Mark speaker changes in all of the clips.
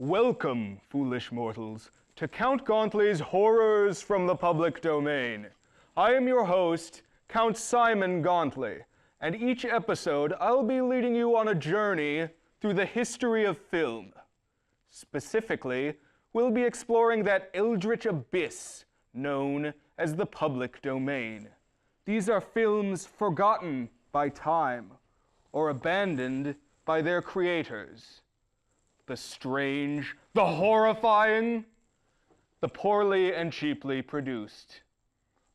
Speaker 1: Welcome, foolish mortals, to Count Gauntly's Horrors from the Public Domain. I am your host, Count Simon Gauntly, and each episode I'll be leading you on a journey through the history of film. Specifically, we'll be exploring that eldritch abyss known as the public domain. These are films forgotten by time or abandoned by their creators. The strange, the horrifying, the poorly and cheaply produced.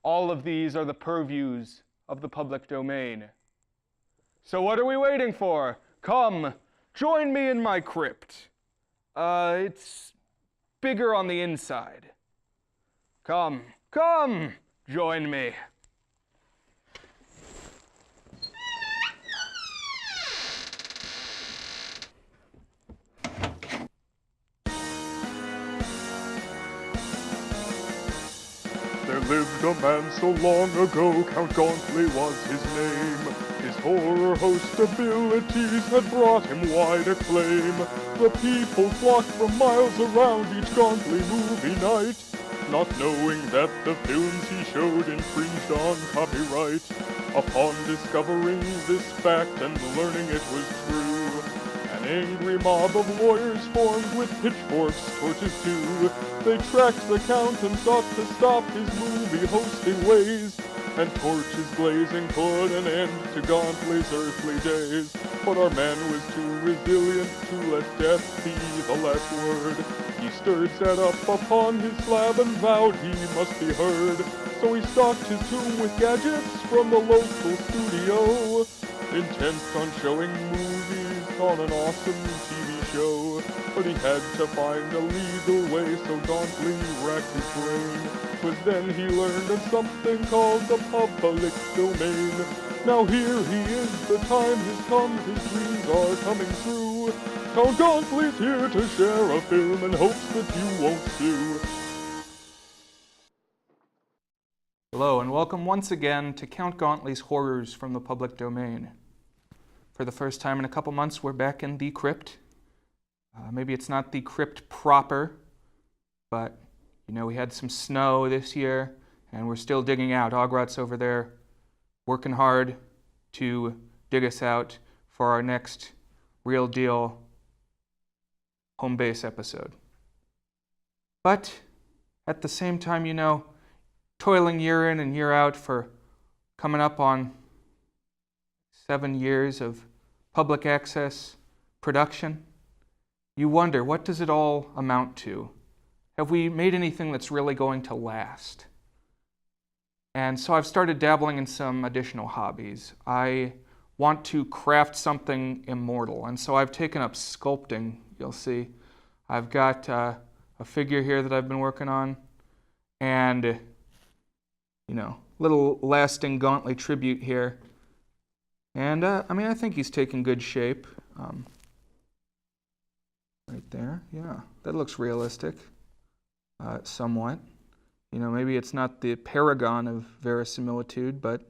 Speaker 1: All of these are the purviews of the public domain. So what are we waiting for? Come, join me in my crypt. It's bigger on the inside. Come, join me.
Speaker 2: There lived a man so long ago, Count Gauntly was his name. His horror host abilities had brought him wide acclaim. The people flocked from miles around each Gauntly movie night, not knowing that the films he showed infringed on copyright. Upon discovering this fact and learning it was true, an angry mob of lawyers formed with pitchforks, torches too. They tracked the Count and sought to stop his movie hosting ways, and torches blazing put an end to Gauntly's earthly days. But our man was too resilient to let death be the last word. He sat up upon his slab and vowed he must be heard. So he stocked his tomb with gadgets from the local studio, intent on showing movies on an awesome TV show. But he had to find a legal way, so Gauntly racked his brain. 'Twas then he learned of something called the public domain. Now here he is, the time has come, his dreams are coming true. Count Gauntly's here to share a film in hopes that you won't sue.
Speaker 3: Hello, and welcome once again to Count Gauntly's Horrors from the Public Domain. For the first time in a couple months, we're back in the crypt. Maybe it's not the crypt proper, but, we had some snow this year, and we're still digging out. Ogrot's over there working hard to dig us out for our next real deal home base episode. But at the same time, toiling year in and year out for coming up on 7 years of public access production, you wonder, what does it all amount to? Have we made anything that's really going to last? And so I've started dabbling in some additional hobbies. I want to craft something immortal, and so I've taken up sculpting. You'll see I've got a figure here that I've been working on, and little lasting Gauntly tribute here. And I think he's taking good shape. Right there, yeah, that looks realistic, somewhat. Maybe it's not the paragon of verisimilitude, but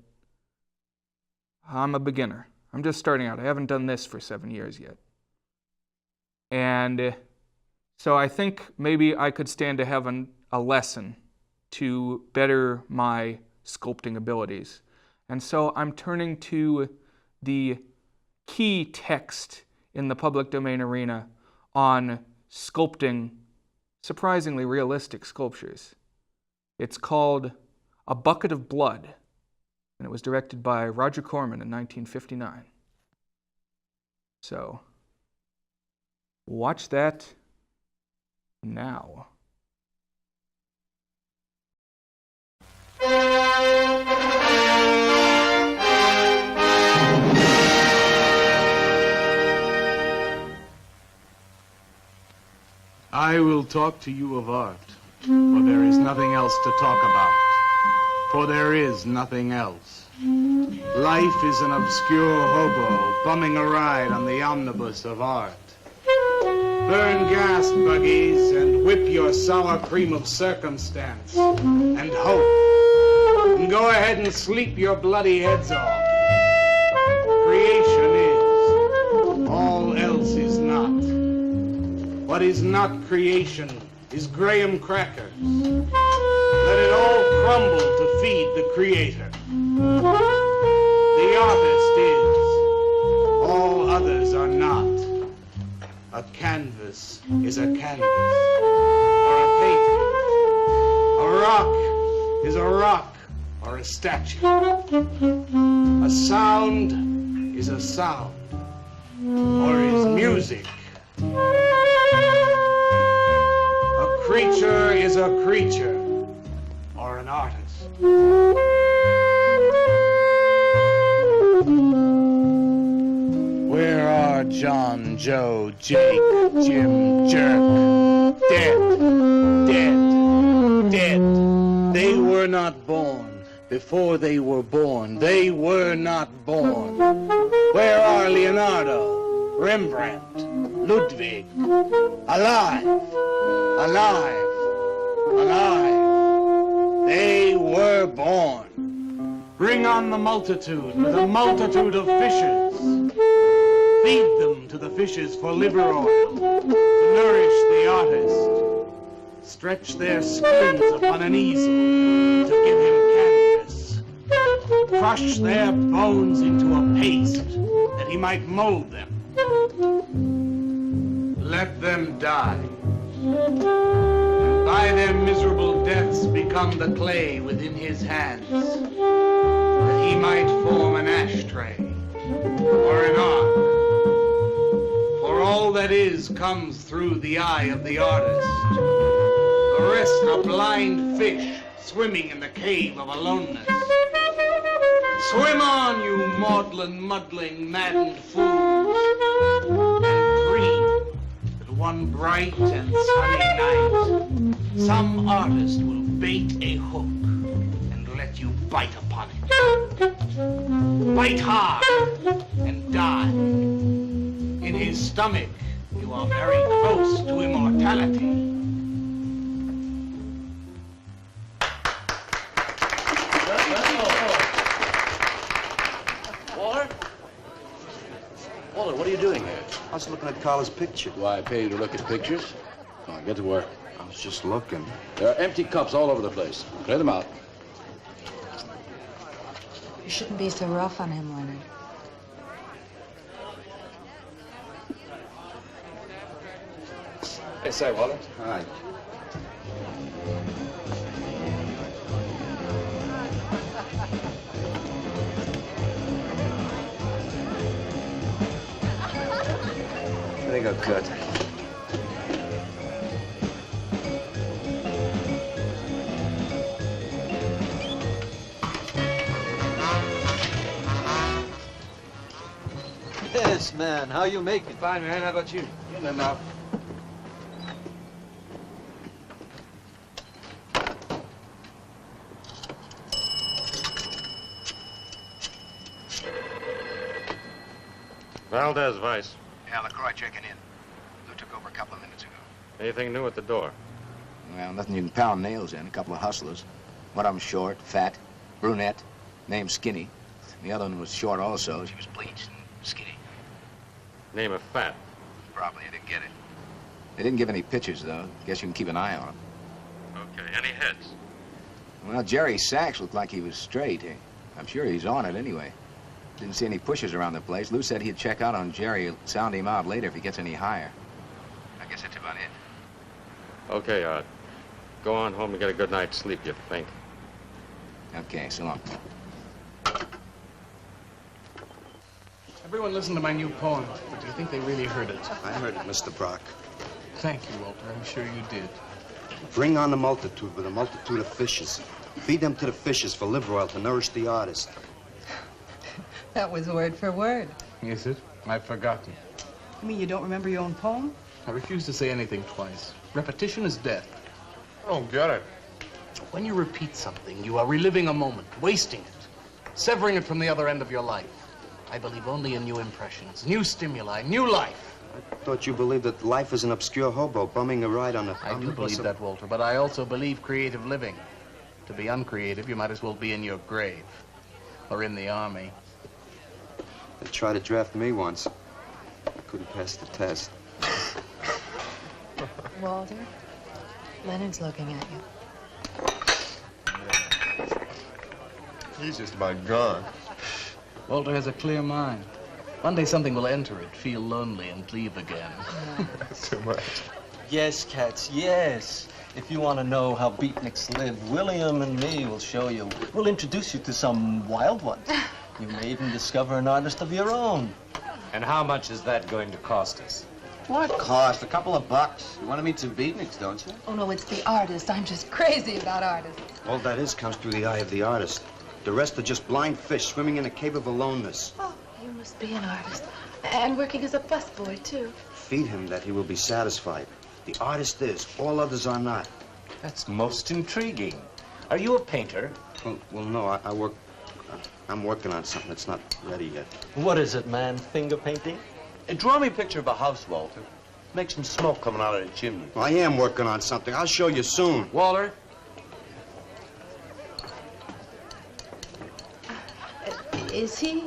Speaker 3: I'm a beginner. I'm just starting out. I haven't done this for 7 years yet. And so I think maybe I could stand to have a lesson to better my sculpting abilities. And so I'm turning to the key text in the public domain arena on sculpting surprisingly realistic sculptures. It's called A Bucket of Blood, and it was directed by Roger Corman in 1959. So, watch that now.
Speaker 4: I will talk to you of art, for there is nothing else to talk about, for there is nothing else. Life is an obscure hobo bumming a ride on the omnibus of art. Burn gas, buggies, and whip your sour cream of circumstance, and hope, and go ahead and sleep your bloody heads off. Creation is, all else is not. What is not creation is graham crackers. Let it all crumble to feed the creator. The artist is. All others are not. A canvas is a canvas, or a painting. A rock is a rock, or a statue. A sound is a sound, or is music. A creature is a creature, or an artist. Where are John, Joe, Jake, Jim, Jerk? Dead, dead, dead. They were not born. Before they were born, they were not born. Where are Leonardo, Rembrandt, Ludwig? Alive, alive, alive. They were born. Bring on the multitude with a multitude of fishes. Feed them to the fishes for liver oil, to nourish the artist. Stretch their skins upon an easel to give him canvas. Crush their bones into a paste that he might mold them. Let them die. And by their miserable deaths become the clay within his hands, that he might form an ashtray or an ark. For all that is comes through the eye of the artist. The rest are blind fish swimming in the cave of aloneness. Swim on, you maudlin, muddling, maddened fools, and dream that one bright and sunny night some artist will bait a hook and let you bite upon it. Bite hard and die. In his stomach, you are very close to immortality.
Speaker 5: Walter, what are you doing here?
Speaker 6: I was looking at Carla's picture.
Speaker 5: Do I pay you to look at pictures? Come on, get to work.
Speaker 6: I was just looking.
Speaker 5: There are empty cups all over the place. Clear them out.
Speaker 7: You shouldn't be so rough on him, Leonard.
Speaker 5: Hey, say, Walter.
Speaker 6: Hi. They got cut.
Speaker 8: Yes, man. How you making?
Speaker 5: Fine, man. How about you?
Speaker 4: In and out.
Speaker 2: Valdez, Vice.
Speaker 9: Yeah, LaCroix checking in. Lou took over a couple of minutes ago.
Speaker 2: Anything new at the door?
Speaker 9: Well, nothing you can pound nails in. A couple of hustlers. One of them short, fat, brunette, named Skinny. The other one was short also. She was bleached and skinny.
Speaker 2: Name of Fat.
Speaker 9: Probably I didn't get it. They didn't give any pictures, though. Guess you can keep an eye on them.
Speaker 2: Okay. Any heads?
Speaker 9: Well, Jerry Sachs looked like he was straight. I'm sure he's on it anyway. Didn't see any pushers around the place. Lou said he'd check out on Jerry, sound him out later if he gets any higher. I guess that's about it.
Speaker 2: Okay, Art. Go on home and get a good night's sleep, you think.
Speaker 9: Okay, so long.
Speaker 4: Everyone listen to my new poem. Do you think they really heard it?
Speaker 6: I heard it, Mr. Brock.
Speaker 4: Thank you, Walter. I'm sure you did.
Speaker 6: Bring on the multitude with a multitude of fishes. Feed them to the fishes for liver oil to nourish the artist.
Speaker 10: That was word for word.
Speaker 4: Is it? I've forgotten.
Speaker 10: You mean you don't remember your own poem?
Speaker 4: I refuse to say anything twice. Repetition is death.
Speaker 2: I don't get it.
Speaker 4: When you repeat something, you are reliving a moment, wasting it, severing it from the other end of your life. I believe only in new impressions, new stimuli, new life.
Speaker 6: I thought you believed that life is an obscure hobo bumming a ride on a...
Speaker 4: I do believe that, Walter, but I also believe creative living. To be uncreative, you might as well be in your grave or in the army.
Speaker 6: They tried to draft me once. I couldn't pass the test.
Speaker 7: Walter, Leonard's looking at you.
Speaker 2: He's just about gone.
Speaker 8: Walter has a clear mind. One day something will enter it, feel lonely, and leave again.
Speaker 2: That's too much.
Speaker 11: Yes, cats, yes. If you want to know how beatniks live, William and me will show you. We'll introduce you to some wild ones. You may even discover an artist of your own.
Speaker 12: And how much is that going to cost us?
Speaker 5: What cost? A couple of bucks. You want to meet some beatniks, don't you?
Speaker 7: Oh, no, it's the artist. I'm just crazy about artists.
Speaker 6: All that is comes through the eye of the artist. The rest are just blind fish swimming in a cave of aloneness.
Speaker 7: Oh, you must be an artist. And working as a busboy, too.
Speaker 6: Feed him that he will be satisfied. The artist is. All others are not.
Speaker 12: That's most intriguing. Are you a painter?
Speaker 6: Well, no, I work... I'm working on something that's not ready yet.
Speaker 11: What is it, man? Finger painting?
Speaker 5: Draw me a picture of a house, Walter. Make some smoke coming out of the chimney.
Speaker 6: Well, I am working on something. I'll show you soon.
Speaker 5: Walter?
Speaker 7: Is he...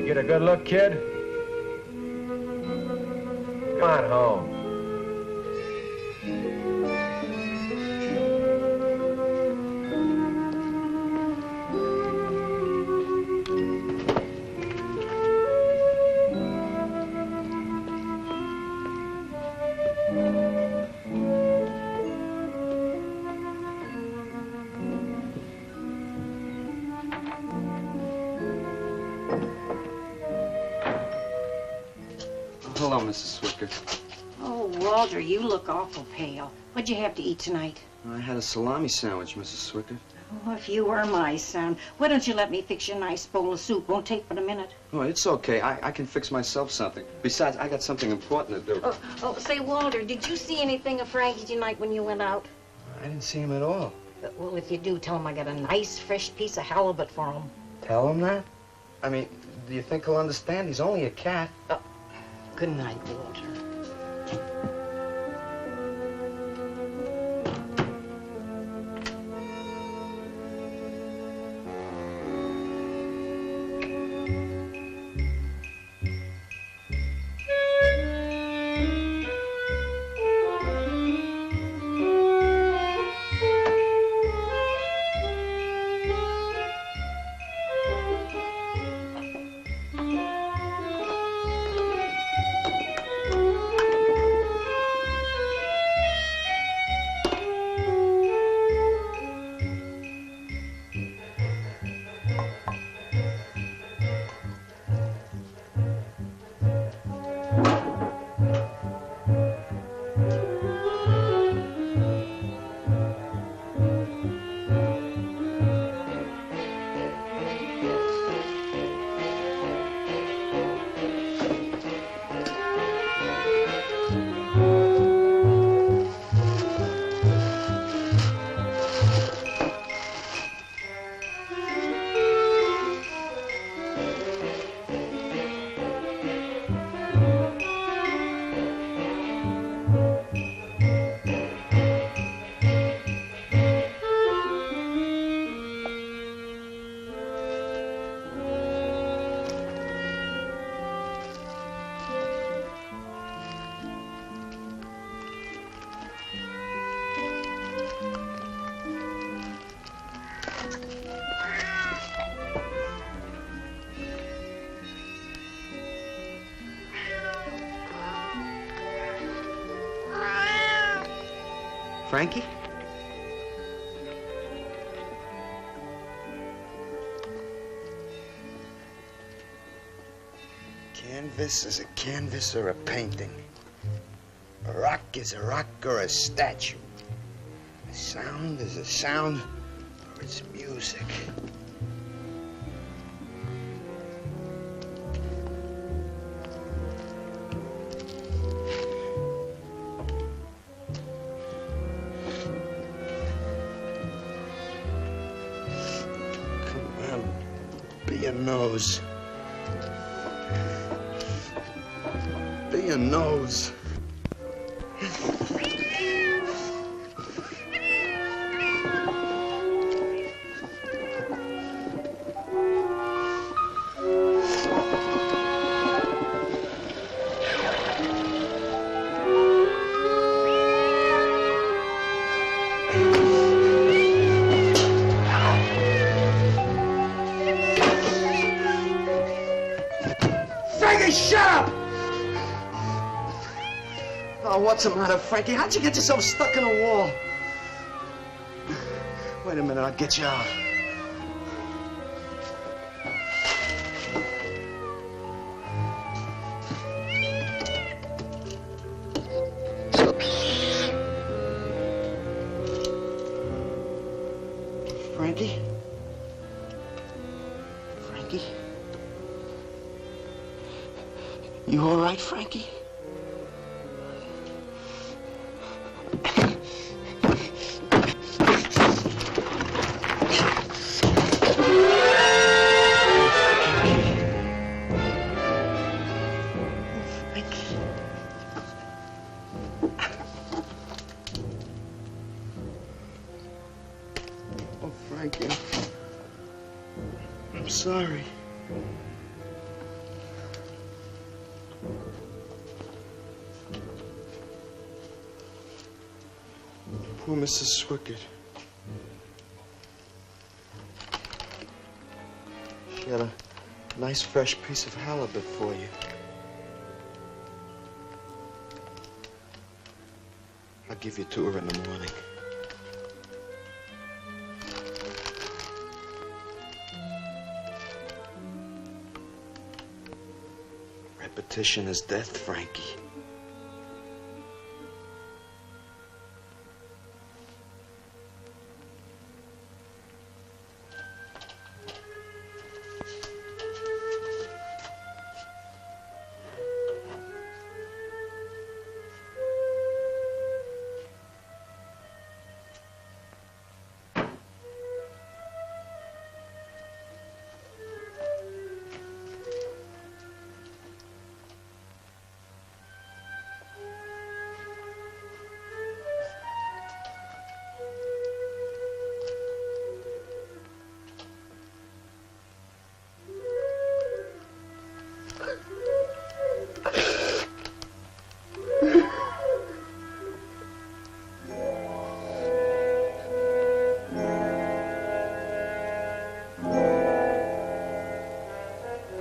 Speaker 12: Get a good look, kid? Come on home.
Speaker 6: Hello, Mrs. Swicker.
Speaker 13: Oh, Walter, you look awful pale. What'd you have to eat tonight?
Speaker 6: I had a salami sandwich, Mrs. Swicker.
Speaker 13: Oh, if you were my son, why don't you let me fix you a nice bowl of soup? Won't take but a minute.
Speaker 6: Oh, it's okay. I can fix myself something. Besides, I got something important to do.
Speaker 13: Say, Walter, did you see anything of Frankie tonight when you went out?
Speaker 6: I didn't see him at all.
Speaker 13: Well, if you do, tell him I got a nice, fresh piece of halibut for him.
Speaker 6: Tell him that? I mean, do you think he'll understand? He's only a cat.
Speaker 13: Good night, Walter.
Speaker 6: Frankie? Canvas is a canvas or a painting. A rock is a rock or a statue. A sound is a sound or it's music. Be your nose. Be your nose.
Speaker 11: Shut up! Oh, what's the matter, Frankie? How'd you get yourself stuck in a wall? Wait a minute, I'll get you out. Frankie? Frankie? You all right, Frankie? Oh, Frankie. I'm sorry. Poor Mrs. Swickett. She had a nice fresh piece of halibut for you. I'll give you to her in the morning. Repetition is death, Frankie.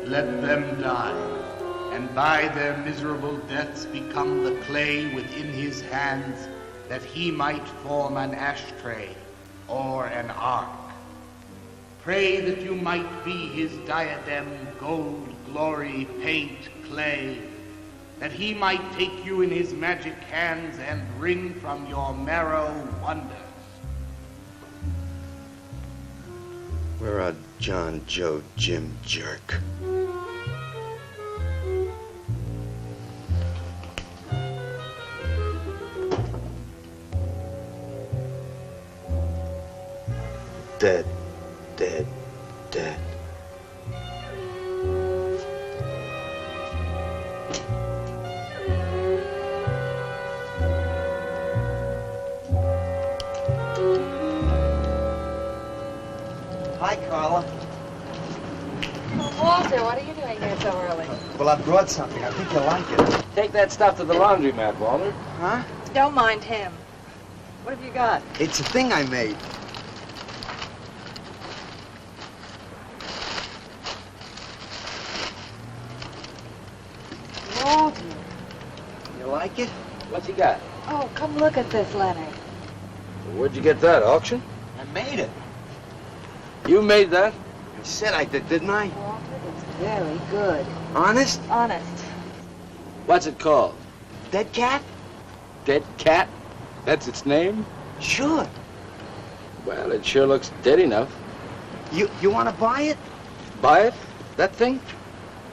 Speaker 4: Let them die, and by their miserable deaths become the clay within his hands, that he might form an ashtray or an ark. Pray that you might be his diadem, gold, glory, paint, clay, that he might take you in his magic hands and wring from your marrow wonders.
Speaker 6: We're a John, Joe, Jim jerk. Dead, dead, dead.
Speaker 11: Hi, Carla.
Speaker 7: Walter, what are you doing here so early?
Speaker 11: Well, I brought something. I think you'll like it.
Speaker 12: Take that stuff to the laundromat, Walter.
Speaker 11: Huh?
Speaker 10: Don't mind him. What have you got?
Speaker 11: It's a thing I made.
Speaker 10: Walter.
Speaker 11: You like it?
Speaker 12: What's he got?
Speaker 10: Oh, come look at this, Leonard.
Speaker 12: Where'd you get that, auction?
Speaker 11: I made it.
Speaker 12: You made that?
Speaker 11: I said I did, didn't I?
Speaker 10: Walter, it's very good.
Speaker 11: Honest?
Speaker 10: Honest.
Speaker 12: What's it called?
Speaker 11: Dead cat?
Speaker 12: Dead cat? That's its name?
Speaker 11: Sure.
Speaker 12: Well, it sure looks dead enough.
Speaker 11: You want to buy it?
Speaker 12: Buy it? That thing?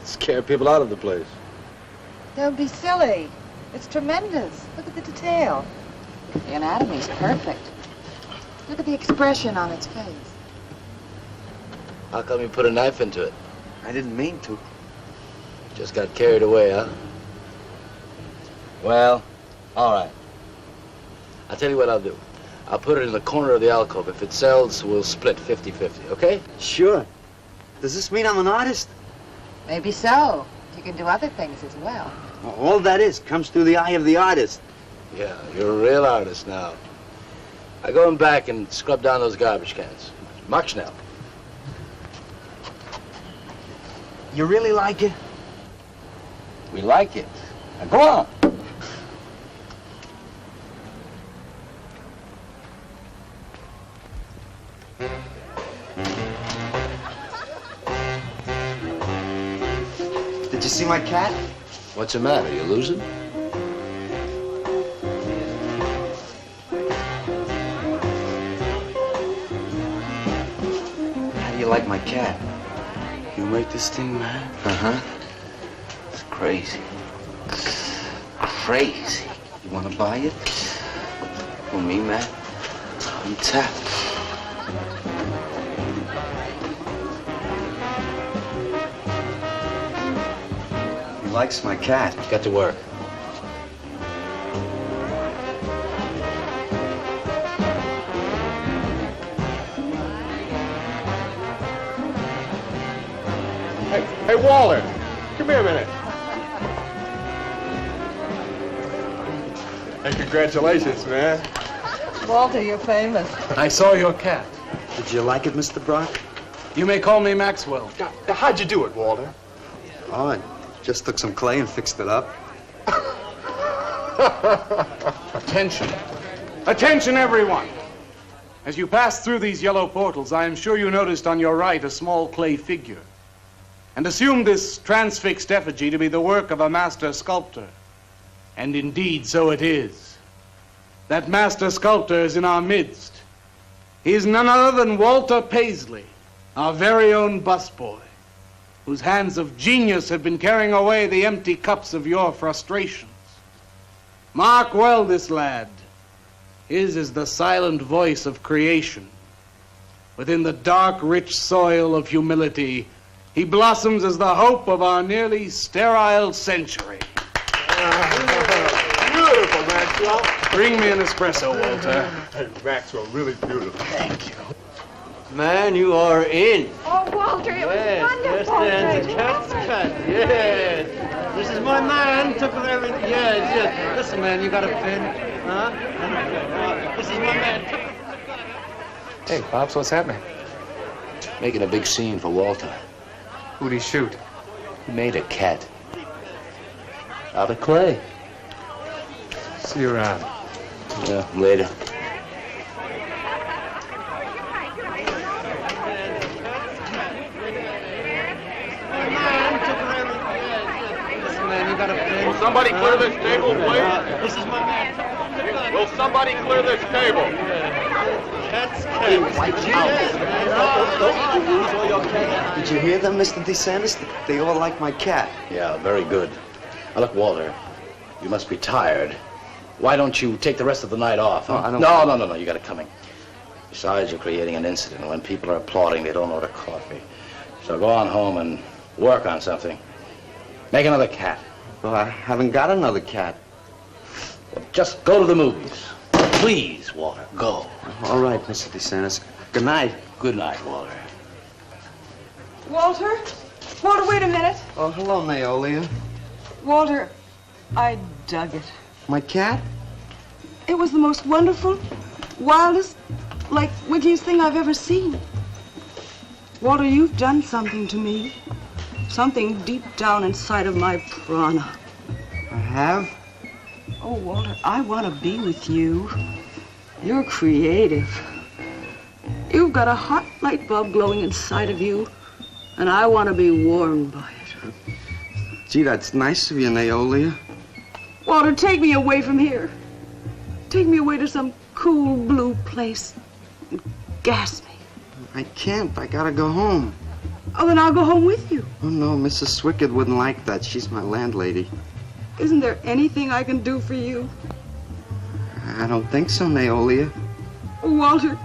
Speaker 12: Scare people out of the place.
Speaker 10: Don't be silly. It's tremendous. Look at the detail. The anatomy's perfect. Look at the expression on its face.
Speaker 12: How come you put a knife into it?
Speaker 6: I didn't mean to.
Speaker 12: Just got carried away, huh? Well, all right. I'll tell you what I'll do. I'll put it in the corner of the alcove. If it sells, we'll split 50-50, okay?
Speaker 6: Sure. Does this mean I'm an artist?
Speaker 10: Maybe so. You can do other things as well.
Speaker 6: All that is comes through the eye of the artist.
Speaker 12: Yeah, you're a real artist now. I go in back and scrub down those garbage cans. Mach schnell.
Speaker 6: You really like it?
Speaker 12: We like it. Now go on.
Speaker 6: Did you see my cat?
Speaker 12: What's the matter? You losing?
Speaker 6: How do you like my cat?
Speaker 12: You make this thing, man?
Speaker 6: Uh-huh.
Speaker 12: It's crazy.
Speaker 6: Crazy. You want to buy it?
Speaker 12: For me, man?
Speaker 6: I'm tapped. He likes my cat.
Speaker 12: Get to work.
Speaker 2: Hey, Waller, come here a minute. Hey, congratulations, man.
Speaker 10: Walter, you're famous.
Speaker 8: I saw your cat.
Speaker 6: Did you like it, Mr. Brock?
Speaker 8: You may call me Maxwell.
Speaker 2: How'd you do it, Walter?
Speaker 6: Oh, I just took some clay and fixed it up.
Speaker 4: Attention. Attention, everyone. As you pass through these yellow portals, I am sure you noticed on your right a small clay figure, and assumed this transfixed effigy to be the work of a master sculptor. And indeed, so it is. That master sculptor is in our midst. He is none other than Walter Paisley, our very own busboy, whose hands of genius have been carrying away the empty cups of your frustrations. Mark well this lad. His is the silent voice of creation. Within the dark, rich soil of humility, he blossoms as the hope of our nearly sterile century.
Speaker 2: Beautiful, Maxwell.
Speaker 4: Bring me an espresso, Walter.
Speaker 2: Hey, Maxwell, really beautiful.
Speaker 11: Thank you. Man, you are in.
Speaker 13: Oh, Walter, it was wonderful.
Speaker 11: Yes, the cat's cut. Yes. This is my man. Took with everything. Yes. Listen, man, you got a pen? Huh? This is my man.
Speaker 3: Hey, Pops, what's happening?
Speaker 12: Making a big scene for Walter.
Speaker 3: Who'd he shoot?
Speaker 12: He made a cat. Out of clay.
Speaker 3: See you around.
Speaker 12: Yeah, later.
Speaker 2: Will somebody clear this table, please?
Speaker 11: This is my man.
Speaker 2: Will somebody clear this table?
Speaker 11: Cat's
Speaker 6: Did you hear them, Mr. DeSantis? They all like my cat.
Speaker 12: Yeah, very good. Now, look, Walter, you must be tired. Why don't you take the rest of the night off, huh? No, you got it coming. Besides, you're creating an incident. When people are applauding, they don't order coffee. So go on home and work on something. Make another cat.
Speaker 6: Well, I haven't got another cat.
Speaker 12: Well, just go to the movies. Please, Walter, go.
Speaker 6: All right, Mr. DeSantis. Good night.
Speaker 12: Good night, Walter.
Speaker 14: Walter? Walter, wait a minute.
Speaker 6: Oh, hello, Naolia.
Speaker 14: Walter, I dug it.
Speaker 6: My cat?
Speaker 14: It was the most wonderful, wildest, like, wickiest thing I've ever seen. Walter, you've done something to me. Something deep down inside of my prana.
Speaker 6: I have?
Speaker 14: Oh, Walter, I want to be with you. You're creative. You've got a hot light bulb glowing inside of you, and I want to be warmed by it.
Speaker 6: Gee, that's nice of you, Naolia.
Speaker 14: Walter, take me away from here. Take me away to some cool blue place and gas me.
Speaker 6: I can't. I gotta go home.
Speaker 14: Oh, then I'll go home with you.
Speaker 6: Oh, no, Mrs. Swickard wouldn't like that. She's my landlady.
Speaker 14: Isn't there anything I can do for you?
Speaker 6: I don't think so, Naolia.
Speaker 14: Oh, Walter,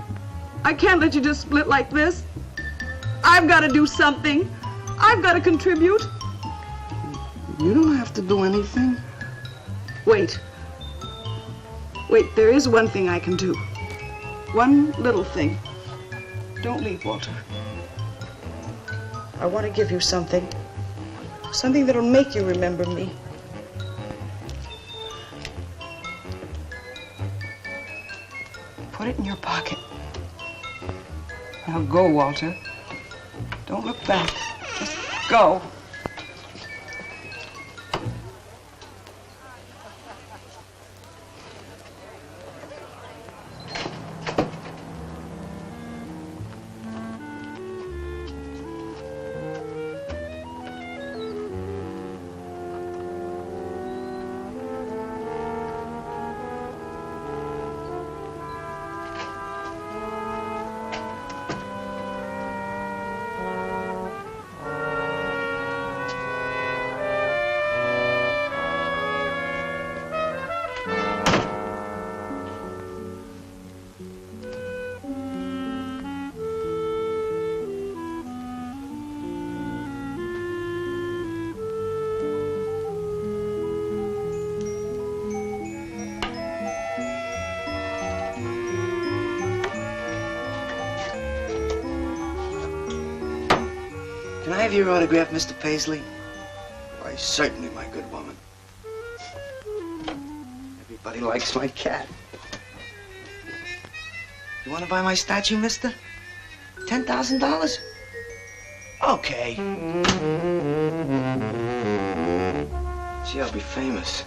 Speaker 14: I can't let you just split like this. I've got to do something. I've got to contribute.
Speaker 6: You don't have to do anything.
Speaker 14: Wait. Wait, there is one thing I can do. One little thing. Don't leave, Walter. I want to give you something. Something that'll make you remember me. Put it in your pocket. Now go, Walter. Don't look back. Just go.
Speaker 6: Can I have your autograph, Mr. Paisley? Why, certainly, my good woman. Everybody likes my cat. You want to buy my statue, mister? $10,000? Okay. Gee, I'll be famous.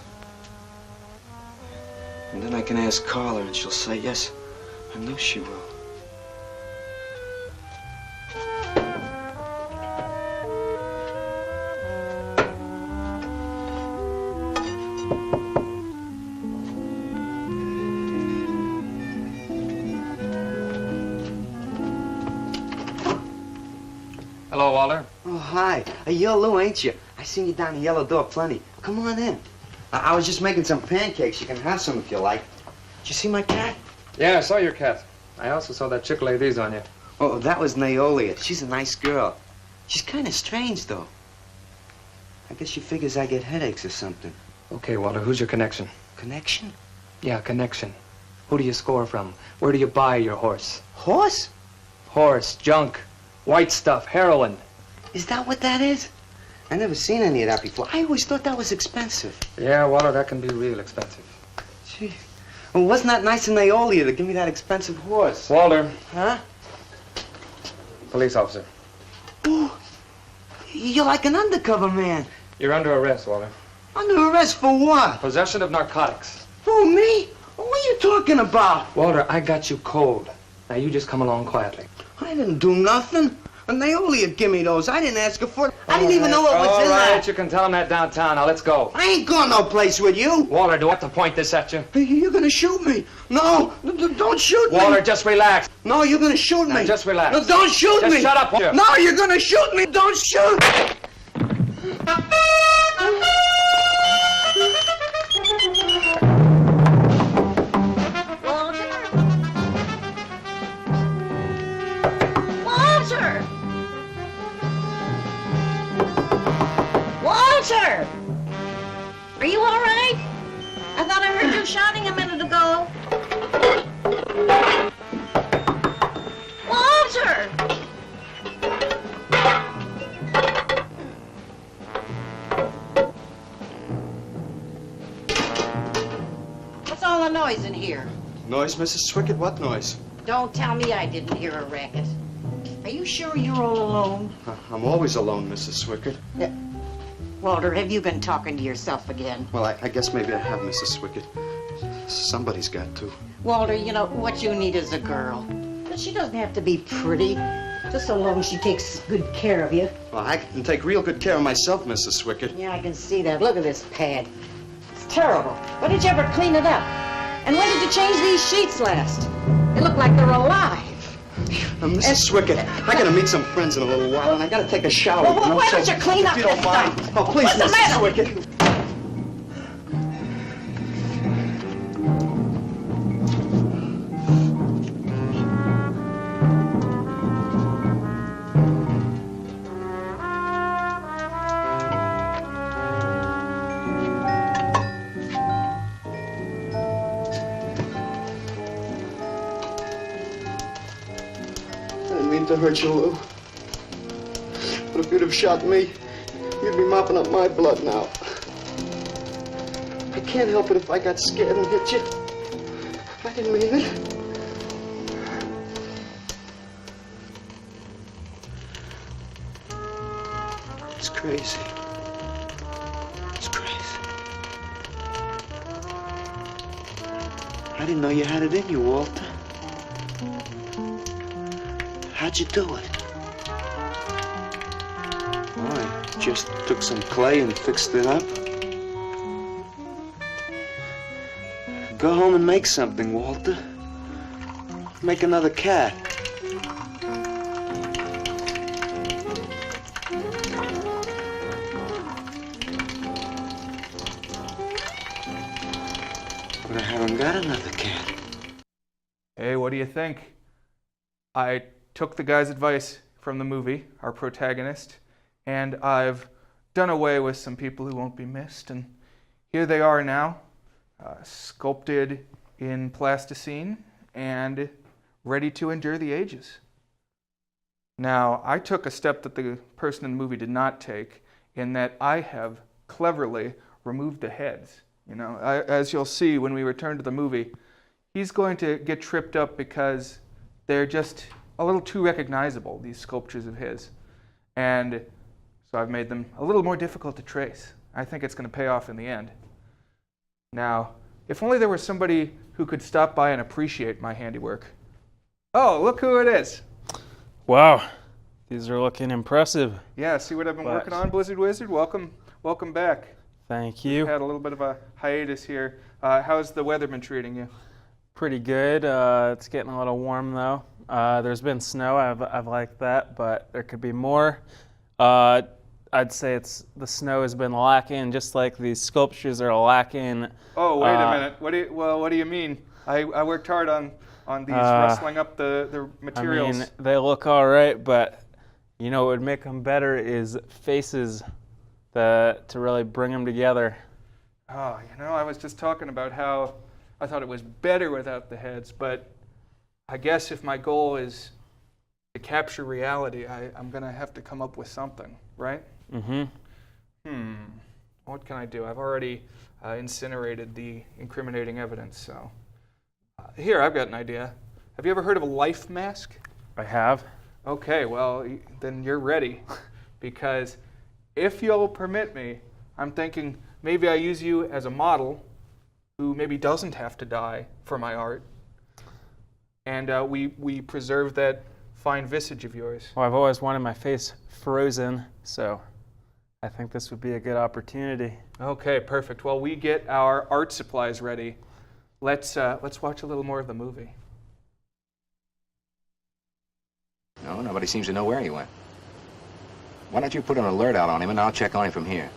Speaker 6: And then I can ask Carla, and she'll say yes. I know she will.
Speaker 8: Hello, Walter.
Speaker 6: Oh, hi. You're Lou, ain't you? I seen you down the yellow door plenty. Come on in. I was just making some pancakes. You can have some if you like. Did you see my cat?
Speaker 8: Yeah, I saw your cat. I also saw that chick lay these on you.
Speaker 6: Oh, that was Naolia. She's a nice girl. She's kind of strange, though. I guess she figures I get headaches or something.
Speaker 8: Okay, Walter, who's your connection?
Speaker 6: Connection?
Speaker 8: Yeah, connection. Who do you score from? Where do you buy your horse?
Speaker 6: Horse?
Speaker 8: Horse, junk, white stuff, heroin.
Speaker 6: Is that what that is? I never seen any of that before. I always thought that was expensive.
Speaker 8: Yeah, Walter, that can be real expensive.
Speaker 6: Gee. Well, wasn't that nice of Naolia to give me that expensive horse?
Speaker 8: Walter.
Speaker 6: Huh?
Speaker 8: Police officer.
Speaker 6: Ooh, you're like an undercover man.
Speaker 8: You're under arrest, Walter.
Speaker 6: Under arrest for what?
Speaker 8: Possession of narcotics.
Speaker 6: For me? What are you talking about?
Speaker 8: Walter, I got you cold. Now you just come along quietly.
Speaker 6: I didn't do nothing. Naolia give me those. I didn't ask her for it. I didn't even know what was in there.
Speaker 8: All right, you can tell him that downtown. Now let's go.
Speaker 6: I ain't going no place with you.
Speaker 8: Walter, do I have to point this at you?
Speaker 6: You're gonna shoot me. No, don't shoot me.
Speaker 8: Walter, just relax.
Speaker 6: No, you're gonna shoot me.
Speaker 8: Now, just relax.
Speaker 6: No, don't shoot
Speaker 8: just
Speaker 6: me.
Speaker 8: Shut up, Walter.
Speaker 6: No, you're gonna shoot me. Don't shoot.
Speaker 13: Walter! Are you all right? I thought I heard you shouting a minute ago. Walter! What's all the noise in here?
Speaker 6: Noise, Mrs. Swickett? What noise?
Speaker 13: Don't tell me I didn't hear a racket. Are you sure you're all alone?
Speaker 6: I'm always alone, Mrs. Swickett.
Speaker 13: Walter, have you been talking to yourself again?
Speaker 6: Well, I guess maybe I have, Mrs. Swickett. Somebody's got to.
Speaker 13: Walter, you know, what you need is a girl. But she doesn't have to be pretty, just so long as she takes good care of you.
Speaker 6: Well, I can take real good care of myself, Mrs. Swickett.
Speaker 13: Yeah, I can see that. Look at this pad. It's terrible. When did you ever clean it up? And when did you change these sheets last? They look like they're alive.
Speaker 6: Mrs. Swickett, I gotta meet some friends in a little while, and I gotta take a shower.
Speaker 13: Well, why don't you clean up
Speaker 6: if you don't
Speaker 13: this
Speaker 6: mind.
Speaker 13: stuff?
Speaker 6: Oh, please,
Speaker 13: What's the
Speaker 6: Mrs.
Speaker 13: matter with
Speaker 6: Swickett. mean to hurt you, Lou. But if you'd have shot me, you'd be mopping up my blood now. I can't help it if I got scared and hit you. I didn't mean it. It's crazy. It's crazy. I didn't know you had it in you, Walter. How'd you do it? Oh, I just took some clay and fixed it up. Go home and make something, Walter. Make another cat. But I haven't got another cat.
Speaker 3: Hey, what do you think? I took the guy's advice from the movie, our protagonist, and I've done away with some people who won't be missed, and here they are now, sculpted in plasticine and ready to endure the ages. Now, I took a step that the person in the movie did not take, in that I have cleverly removed the heads. You know, as you'll see when we return to the movie, he's going to get tripped up because they're just a little too recognizable, these sculptures of his. And so I've made them a little more difficult to trace. I think it's going to pay off in the end. Now, if only there was somebody who could stop by and appreciate my handiwork. Oh, look who it is.
Speaker 15: Wow, these are looking impressive.
Speaker 3: Yeah, see what I've been working on, Blizzard Wizard? Welcome back.
Speaker 15: Thank you.
Speaker 3: We've had a little bit of a hiatus here. How's the weather been treating you?
Speaker 15: Pretty good. It's getting a little warm though. There's been snow. I've liked that, but there could be more. I'd say the snow has been lacking, just like these sculptures are lacking.
Speaker 3: Oh, wait a minute. What do you mean? I worked hard on these, rustling up the materials.
Speaker 15: I mean, they look all right, but you know what would make them better is faces to really bring them together.
Speaker 3: Oh, you know, I was just talking about how I thought it was better without the heads, but I guess if my goal is to capture reality, I'm going to have to come up with something, right?
Speaker 15: Mm-hmm.
Speaker 3: What can I do? I've already incinerated the incriminating evidence, so. Here, I've got an idea. Have you ever heard of a life mask?
Speaker 15: I have.
Speaker 3: Okay, well, then you're ready. Because if you'll permit me, I'm thinking maybe I use you as a model who maybe doesn't have to die for my art. And we preserve that fine visage of yours.
Speaker 15: Well, I've always wanted my face frozen, so I think this would be a good opportunity.
Speaker 3: Okay, perfect. Well, we get our art supplies ready. Let's watch a little more of the movie.
Speaker 9: No, nobody seems to know where he went. Why don't you put an alert out on him and I'll check on him from here?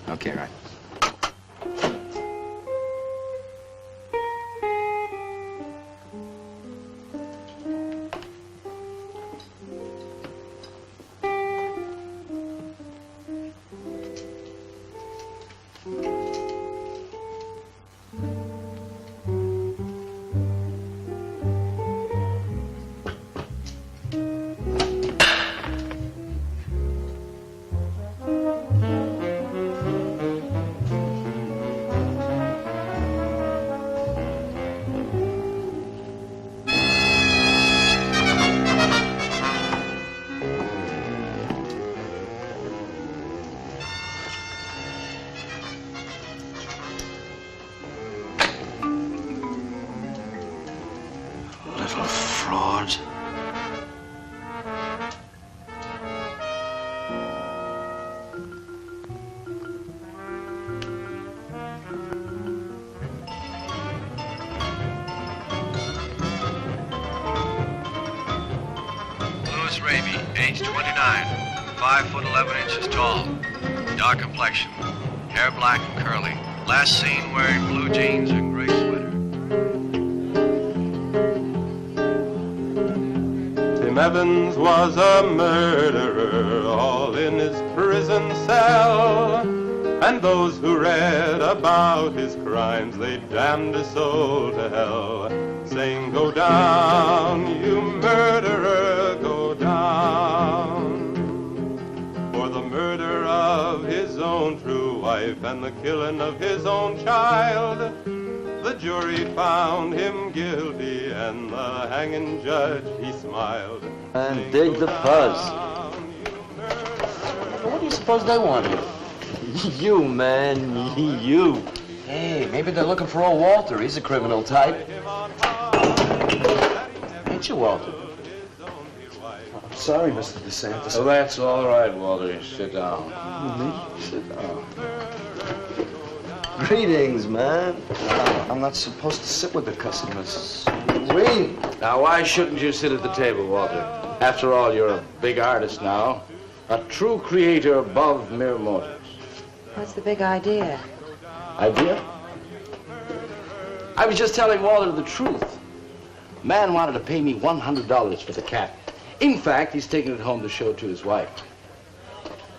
Speaker 9: Okay, right.
Speaker 6: Little fraud.
Speaker 16: Louis Raby, age 29, 5 foot 11 inches tall, dark complexion, hair black and curly. Last seen wearing blue jeans and gray sweater.
Speaker 2: Tim Evans was a murderer, all in his prison cell. And those who read about his crimes, they damned his soul to hell, saying, "Go down, you murderer,
Speaker 17: wife and the killing of his own child. The jury found him guilty, and the hanging judge, he smiled.
Speaker 11: And dig the fuzz. What do you suppose they want here? You, man, you.
Speaker 5: Hey, maybe they're looking for old Walter. He's a criminal type.
Speaker 11: Ain't you, Walter?
Speaker 5: I'm sorry, Mr. DeSantis.
Speaker 9: Oh, that's all right, Walter. Sit down.
Speaker 11: Me?
Speaker 9: Sit down.
Speaker 5: Greetings, man. I'm not supposed to sit with the customers. Wait.
Speaker 9: Now, why shouldn't you sit at the table, Walter? After all, you're a big artist now. A true creator above mere mortals.
Speaker 10: What's the big idea?
Speaker 9: Idea? I was just telling Walter the truth. Man wanted to pay me $100 for the cat. In fact, he's taking it home to show to his wife.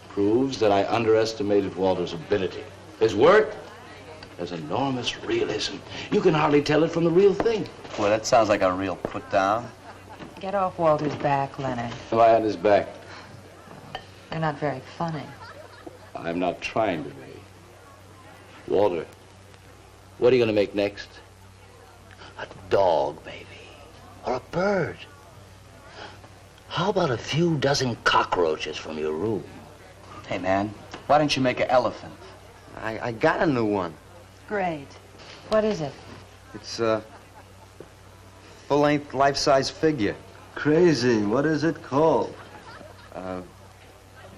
Speaker 9: Proves that I underestimated Walter's ability. His work has enormous realism. You can hardly tell it from the real thing.
Speaker 5: Well, that sounds like a real put down.
Speaker 10: Get off Walter's back, Leonard.
Speaker 9: Am I on his back?
Speaker 10: You're not very funny.
Speaker 9: I'm not trying to be. Walter, what are you going to make next?
Speaker 12: A dog, maybe. Or a bird. How about a few dozen cockroaches from your room?
Speaker 5: Hey, man, why don't you make an elephant? I got a new one.
Speaker 10: Great. What is it?
Speaker 5: It's a full-length, life-size figure.
Speaker 11: Crazy. What is it called?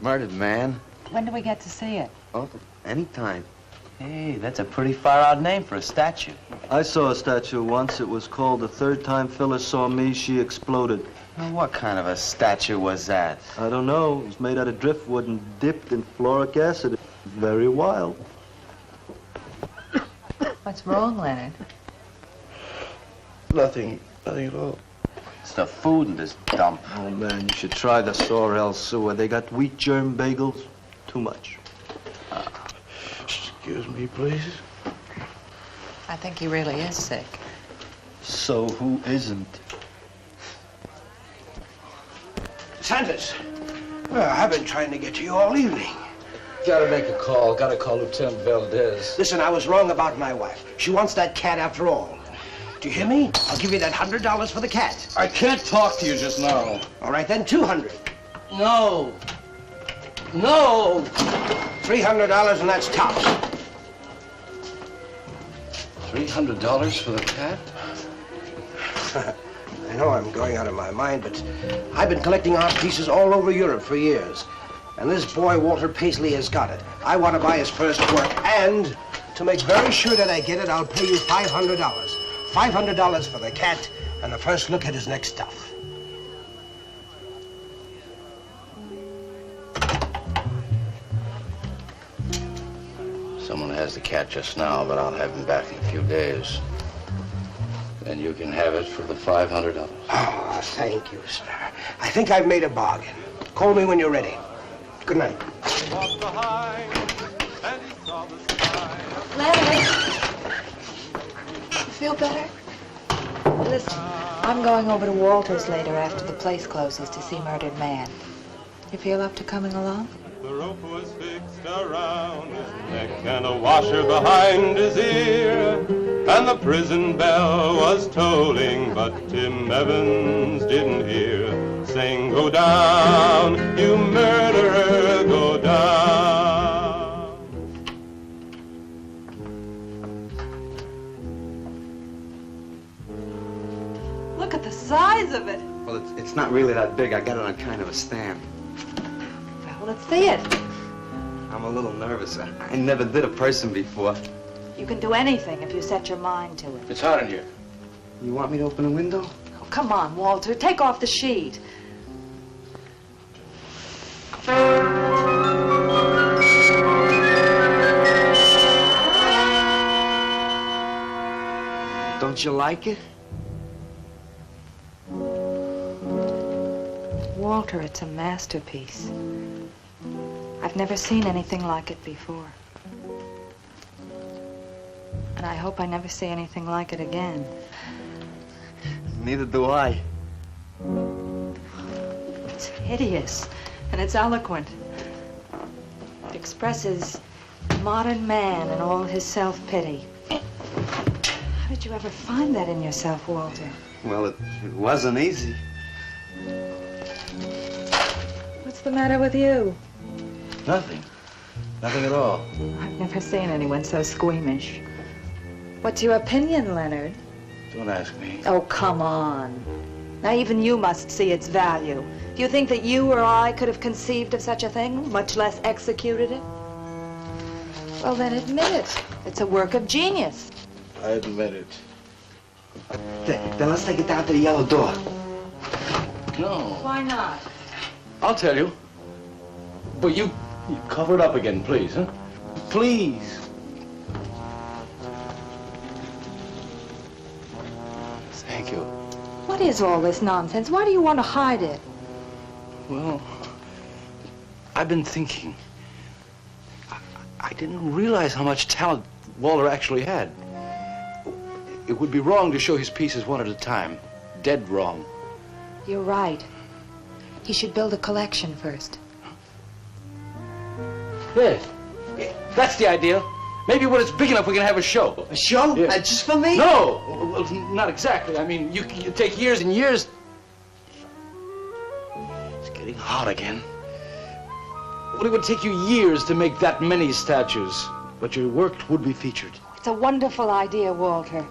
Speaker 5: Murdered man.
Speaker 10: When do we get to see it?
Speaker 5: Oh, anytime.
Speaker 11: Hey, that's a pretty far-out name for a statue.
Speaker 18: I saw a statue once. It was called The Third Time Phyllis Saw Me, She Exploded.
Speaker 5: Now, what kind of a statue was that?
Speaker 18: I don't know. It was made out of driftwood and dipped in fluoric acid. Very wild.
Speaker 10: What's wrong, Leonard?
Speaker 5: Nothing at all. It's the food in this dump.
Speaker 18: Oh, man, you should try the Sorrel sewer. They got wheat germ bagels. Too much.
Speaker 5: Excuse me, please.
Speaker 10: I think he really is sick.
Speaker 18: So who isn't?
Speaker 6: Santos, I've been trying to get to you all evening.
Speaker 9: Gotta make a call. Gotta call Lieutenant Valdez.
Speaker 6: Listen, I was wrong about my wife. She wants that cat after all. Do you hear me? I'll give you that $100 for the cat.
Speaker 9: I can't talk to you just now.
Speaker 6: All right, then, $200.
Speaker 9: No. No.
Speaker 6: $300, and that's tops.
Speaker 9: $300 for the cat?
Speaker 6: I know I'm going out of my mind, but I've been collecting art pieces all over Europe for years. And this boy, Walter Paisley, has got it. I want to buy his first work, and to make very sure that I get it, I'll pay you $500. $500 for the cat and the first look at his next stuff.
Speaker 9: Someone has the cat just now, but I'll have him back in a few days. Then you can have it for the $500.
Speaker 6: Oh, thank you, sir. I think I've made a bargain. Call me when you're ready. Good night.
Speaker 10: Leonard! You feel better? Listen, I'm going over to Walter's later after the place closes to see Murdered Man. You feel up to coming along?
Speaker 17: The rope was fixed around his neck and a washer behind his ear, and the prison bell was tolling, but Tim Evans didn't hear. Saying, go down, you murderer, go down.
Speaker 14: Look at the size of it.
Speaker 5: Well, it's not really that big. I got it on kind of a stand.
Speaker 10: Well, let's see it.
Speaker 5: I'm a little nervous. I never did a person before.
Speaker 10: You can do anything if you set your mind to it.
Speaker 9: It's hot in here.
Speaker 5: You want me to open a window?
Speaker 10: Oh, come on, Walter. Take off the sheet.
Speaker 5: Don't you like it?
Speaker 10: Walter, it's a masterpiece. I've never seen anything like it before. And I hope I never see anything like it again.
Speaker 5: Neither do I.
Speaker 10: It's hideous, and it's eloquent. It expresses modern man and all his self-pity. How did you ever find that in yourself, Walter?
Speaker 11: Well, it wasn't easy.
Speaker 10: What's the matter with you?
Speaker 11: Nothing. Nothing at all.
Speaker 10: I've never seen anyone so squeamish. What's your opinion, Leonard?
Speaker 11: Don't ask me.
Speaker 10: Oh, come on. Now, even you must see its value. Do you think that you or I could have conceived of such a thing, much less executed it? Well, then admit it. It's a work of genius.
Speaker 11: I admit it.
Speaker 6: Then let's take it down to the yellow door.
Speaker 11: No.
Speaker 10: Why not?
Speaker 12: I'll tell you. But you cover it up again, please, huh? Please. Thank you.
Speaker 10: What is all this nonsense? Why do you want to hide it?
Speaker 12: Well, I've been thinking. I didn't realize how much talent Walter actually had. It would be wrong to show his pieces one at a time. Dead wrong.
Speaker 10: You're right. He should build a collection first.
Speaker 12: Yes. That's the idea. Maybe when it's big enough, we can have a show.
Speaker 6: A show?
Speaker 12: Yeah.
Speaker 6: Just for me?
Speaker 12: No! Well, not exactly. I mean, you take years and years. It's getting hot again. Well, it would take you years to make that many statues, but your work would be featured.
Speaker 10: It's a wonderful idea, Walter.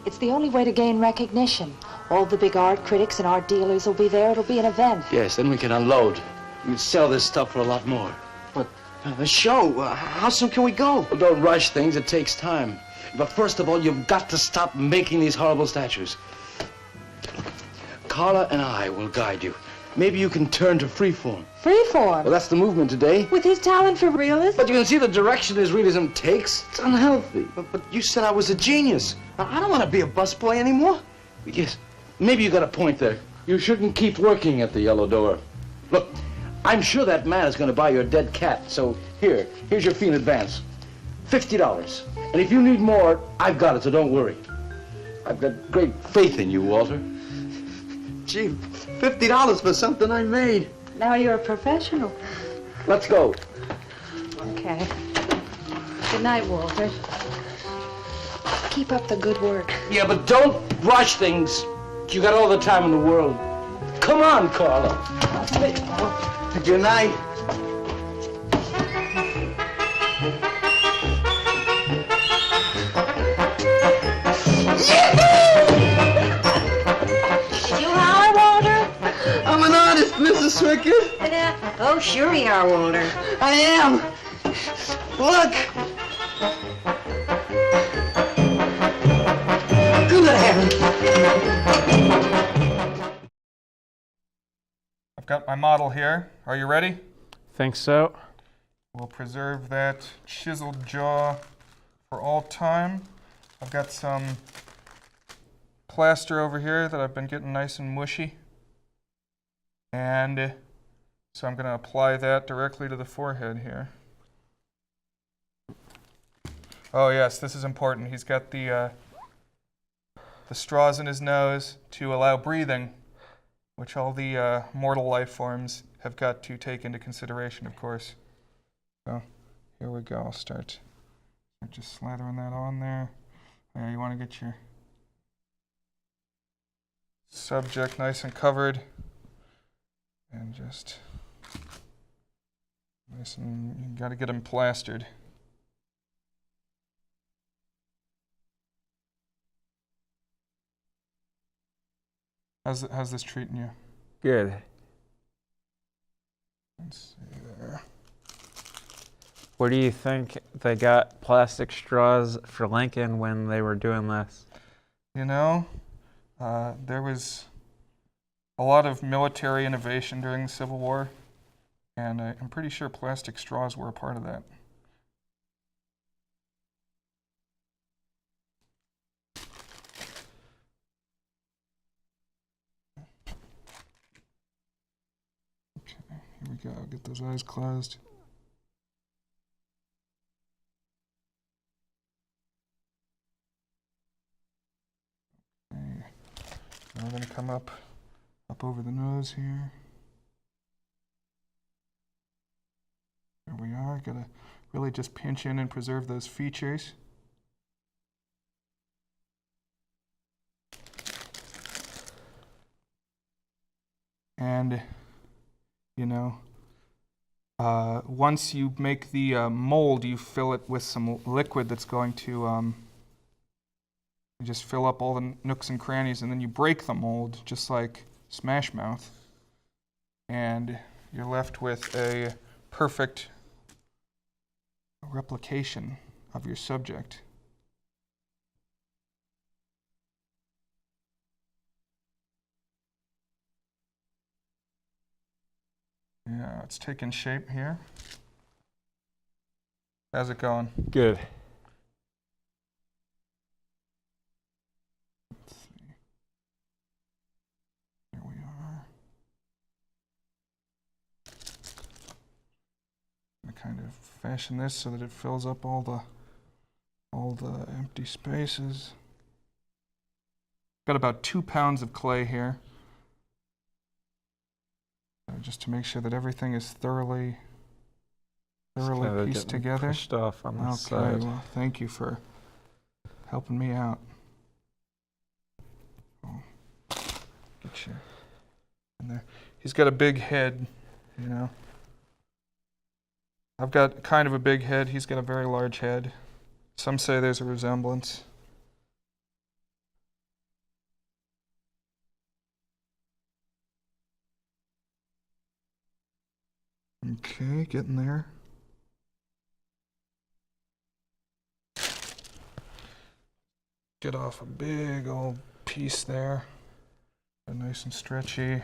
Speaker 10: It's the only way to gain recognition. All the big art critics and art dealers will be there. It'll be an event.
Speaker 12: Yes, then we can unload. We can sell this stuff for a lot more.
Speaker 6: But a show? How soon can we go?
Speaker 12: Well, don't rush things. It takes time. But first of all, you've got to stop making these horrible statues. Carla and I will guide you. Maybe you can turn to freeform.
Speaker 10: Freeform?
Speaker 12: Well, that's the movement today.
Speaker 10: With his talent for realism?
Speaker 12: But you can see the direction his realism takes. It's unhealthy.
Speaker 6: But you said I was a genius. I don't want to be a busboy anymore.
Speaker 12: Yes, maybe you got a point there. You shouldn't keep working at the yellow door. Look, I'm sure that man is going to buy your dead cat. So here's your fee in advance. $50. And if you need more, I've got it, so don't worry. I've got great faith in you, Walter.
Speaker 6: Gee, $50 for something I made.
Speaker 10: Now you're a professional.
Speaker 12: Let's go.
Speaker 10: Okay. Good night, Walter. Keep up the good work.
Speaker 12: Yeah, but don't rush things. You got all the time in the world. Come on, Carla.
Speaker 6: Good night.
Speaker 13: Did you holler, Walter?
Speaker 6: I'm an artist, Mrs. Swicker.
Speaker 13: Oh, sure you are, Walter.
Speaker 6: I am. Look. Good heavens.
Speaker 3: I've got my model here. Are you ready?
Speaker 15: Think so.
Speaker 3: We'll preserve that chiseled jaw for all time. I've got some plaster over here that I've been getting nice and mushy. And so I'm going to apply that directly to the forehead here. Oh yes, this is important. He's got the straws in his nose to allow breathing, which all the mortal life forms have got to take into consideration, of course. So here we go. I'll start just slathering that on there. There, you want to get your subject nice and covered, and just nice, and you got to get them plastered. How's this treating you?
Speaker 15: Good.
Speaker 3: Let's see there.
Speaker 15: Where do you think they got plastic straws for Lincoln when they were doing this?
Speaker 3: You know, there was a lot of military innovation during the Civil War, and I'm pretty sure plastic straws were a part of that. Here we go, get those eyes closed. Okay. Now we're going to come up over the nose here. There we are, got to really just pinch in and preserve those features. And, you know, once you make the mold, you fill it with some liquid that's going to you just fill up all the nooks and crannies, and then you break the mold, just like Smash Mouth. And you're left with a perfect replication of your subject. Yeah, it's taking shape here. How's it going?
Speaker 19: Good.
Speaker 3: Let's see. Here we are. I'm gonna kind of fashion this so that it fills up all the empty spaces. Got about 2 pounds of clay here. Just to make sure that everything is thoroughly pieced together.
Speaker 19: Pushed off on the side.
Speaker 3: Okay, well, thank you for helping me out. Oh, get you in there. He's got a big head, you know. I've got kind of a big head. He's got a very large head. Some say there's a resemblance. Okay, getting there. Get off a big old piece there. Nice and stretchy.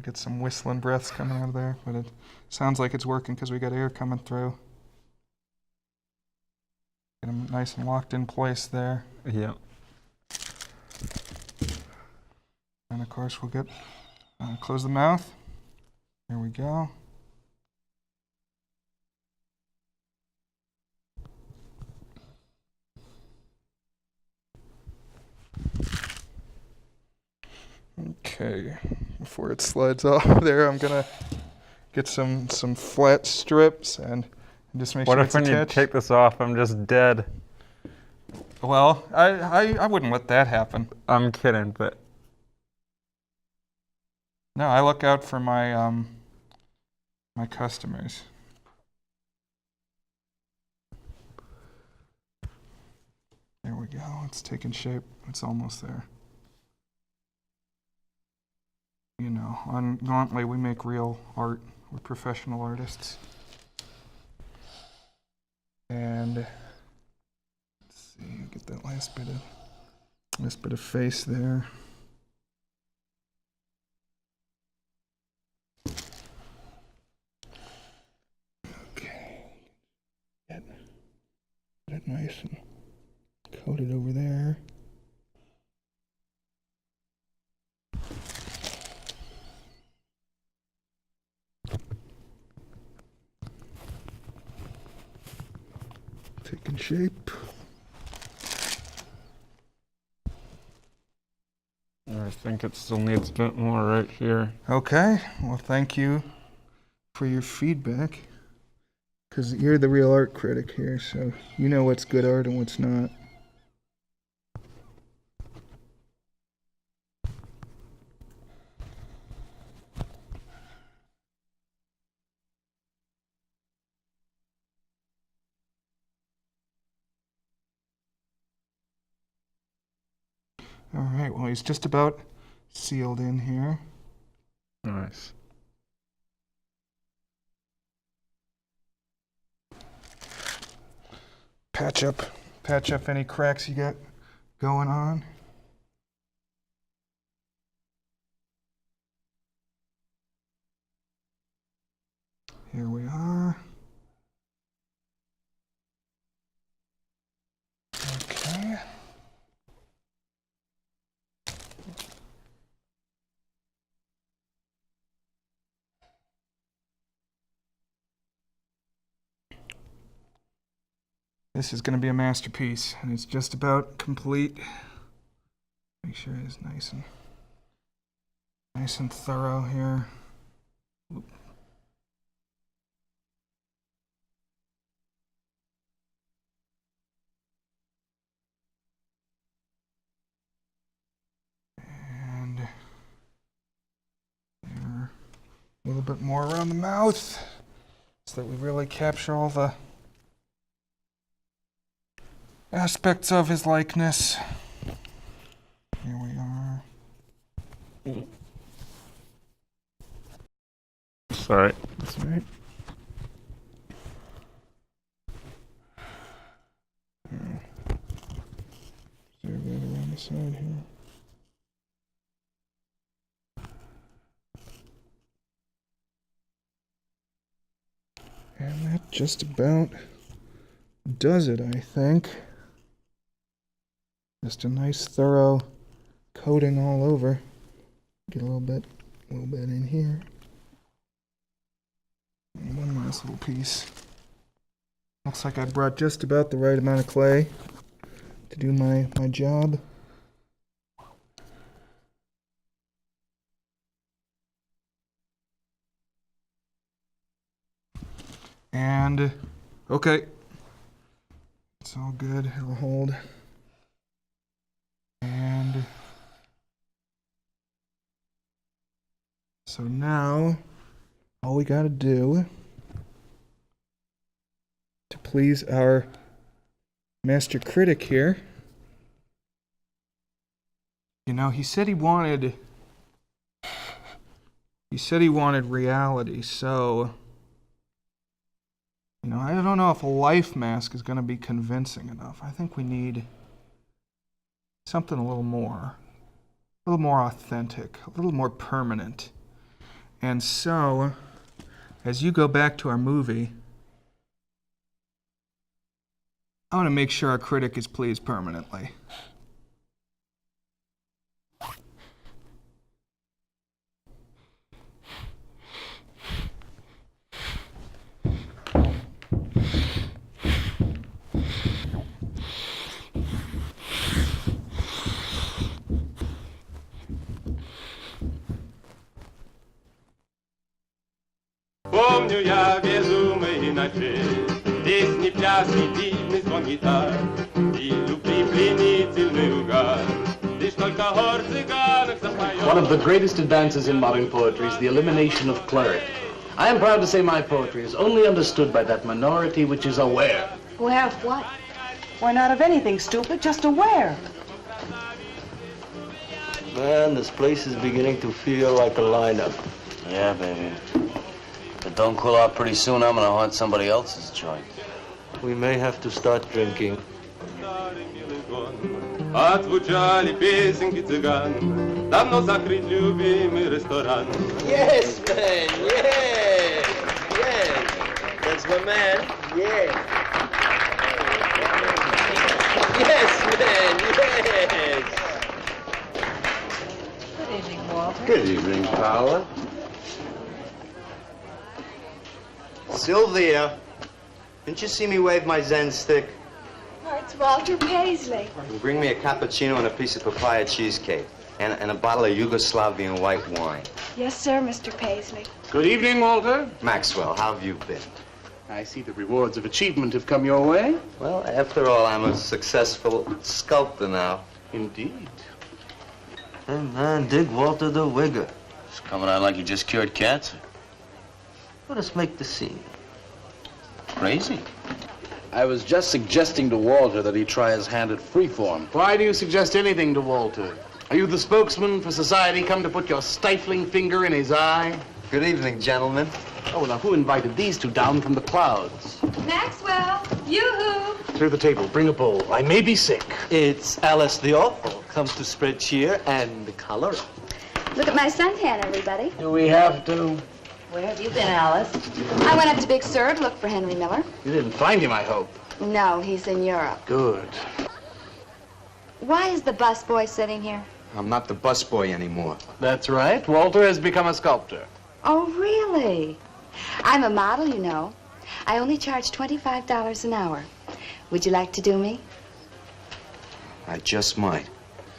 Speaker 3: Get some whistling breaths coming out of there, but it sounds like it's working because we got air coming through. Get them nice and locked in place there.
Speaker 19: Yeah.
Speaker 3: And of course we'll get, close the mouth. There we go. Okay, before it slides off there, I'm gonna get some flat strips and just make sure it's attached.
Speaker 19: What if when you take this off, I'm just dead?
Speaker 3: Well, I wouldn't let that happen.
Speaker 19: I'm kidding, but...
Speaker 3: No, I look out for my my customers. There we go. It's taking shape. It's almost there. You know, on Gauntly we make real art. We're professional artists. And let's see, get that last bit of face there. Get it nice and coated over there. Taking shape.
Speaker 19: I think it still needs a bit more right here.
Speaker 3: Okay, well thank you for your feedback. Because you're the real art critic here, so you know what's good art and what's not. All right, well he's just about sealed in here.
Speaker 19: Nice.
Speaker 3: Patch up any cracks you got going on. Here we are. Okay. This is going to be a masterpiece, and it's just about complete. Make sure it's nice Nice and thorough here. And there, a little bit more around the mouth so that we really capture all the aspects of his likeness. Here we are.
Speaker 19: Sorry.
Speaker 3: That's right. Serve that around the side here. And that just about does it, I think. Just a nice thorough coating all over. Get a little bit in here. And one last little piece. Looks like I brought just about the right amount of clay to do my job. And, okay. It's all good, it'll hold. And so now, all we gotta do to please our master critic here, you know, he said he wanted reality, so, you know, I don't know if a life mask is gonna be convincing enough. I think we need something a little more authentic, a little more permanent. And so, as you go back to our movie, I want to make sure our critic is pleased permanently.
Speaker 17: Помню я безумный ночей, песни, пляски, дивный звон гитар и любви пленительный угар. Лишь только хор цыганок запоет.
Speaker 8: One of the greatest advances in modern poetry is the elimination of clarity. I am proud to say my poetry is only understood by that minority which is aware.
Speaker 13: Aware of what?
Speaker 14: Why, not of anything, stupid, just aware.
Speaker 11: Man, this place is beginning to feel like a lineup.
Speaker 5: Yeah, baby. If it don't cool out pretty soon, I'm gonna haunt somebody else's joint.
Speaker 11: We may have to start drinking.
Speaker 17: Отзвучали песенки цыган, давно закрыт любимый ресторан.
Speaker 11: Yes, man, yeah, yeah. That's my man, yeah. Yes, man, yes.
Speaker 13: Good evening, Walter.
Speaker 12: Good evening, Paula.
Speaker 20: Sylvia, didn't you see me wave my Zen stick?
Speaker 7: Oh, it's Walter Paisley.
Speaker 20: Bring me a cappuccino and a piece of papaya cheesecake. And a bottle of Yugoslavian white wine.
Speaker 7: Yes, sir, Mr. Paisley.
Speaker 4: Good evening, Walter.
Speaker 20: Maxwell, how have you been?
Speaker 4: I see the rewards of achievement have come your way.
Speaker 20: Well, after all, I'm a successful sculptor now.
Speaker 4: Indeed.
Speaker 11: Hey, man, dig Walter the Wigger.
Speaker 5: It's coming out like you just cured cancer.
Speaker 11: Let us make the scene.
Speaker 5: Crazy.
Speaker 8: I was just suggesting to Walter that he try his hand at freeform.
Speaker 4: Why do you suggest anything to Walter? Are you the spokesman for society come to put your stifling finger in his eye?
Speaker 20: Good evening, gentlemen.
Speaker 8: Oh, now who invited these two down from the clouds?
Speaker 7: Maxwell, yoo-hoo.
Speaker 4: Clear the table, bring a bowl. I may be sick.
Speaker 11: It's Alice the Awful, comes to spread cheer and cholera.
Speaker 10: Look at my suntan, everybody.
Speaker 8: Do we have to?
Speaker 10: Where have you been, Alice? I went up to Big Sur to look for Henry Miller.
Speaker 8: You didn't find him, I hope.
Speaker 10: No, he's in Europe.
Speaker 8: Good.
Speaker 10: Why is the busboy sitting here?
Speaker 12: I'm not the busboy anymore.
Speaker 8: That's right. Walter has become a sculptor.
Speaker 10: Oh, really? I'm a model, you know. I only charge $25 an hour. Would you like to do me?
Speaker 12: I just might.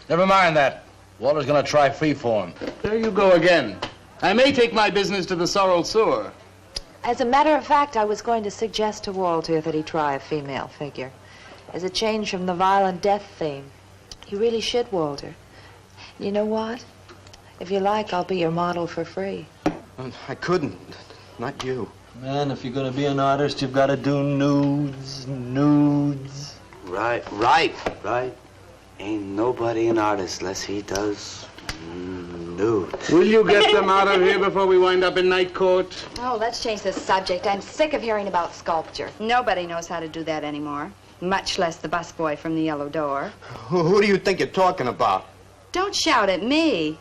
Speaker 8: Never mind that.
Speaker 5: Walter's gonna try freeform.
Speaker 8: There you go again. I may take my business to the Sorrel Sewer.
Speaker 10: As a matter of fact, I was going to suggest to Walter that he try a female figure. As a change from the violent death theme. He really should, Walter. You know what? If you like, I'll be your model for free.
Speaker 20: I couldn't. Not you.
Speaker 11: Man, if you're gonna be an artist, you've got to do nudes.
Speaker 5: Right. Ain't nobody an artist unless he does nudes.
Speaker 8: Will you get them out of here before we wind up in night court?
Speaker 13: Oh, let's change the subject. I'm sick of hearing about sculpture. Nobody knows how to do that anymore, much less the busboy from the Yellow Door.
Speaker 20: Who do you think you're talking about?
Speaker 13: Don't shout at me.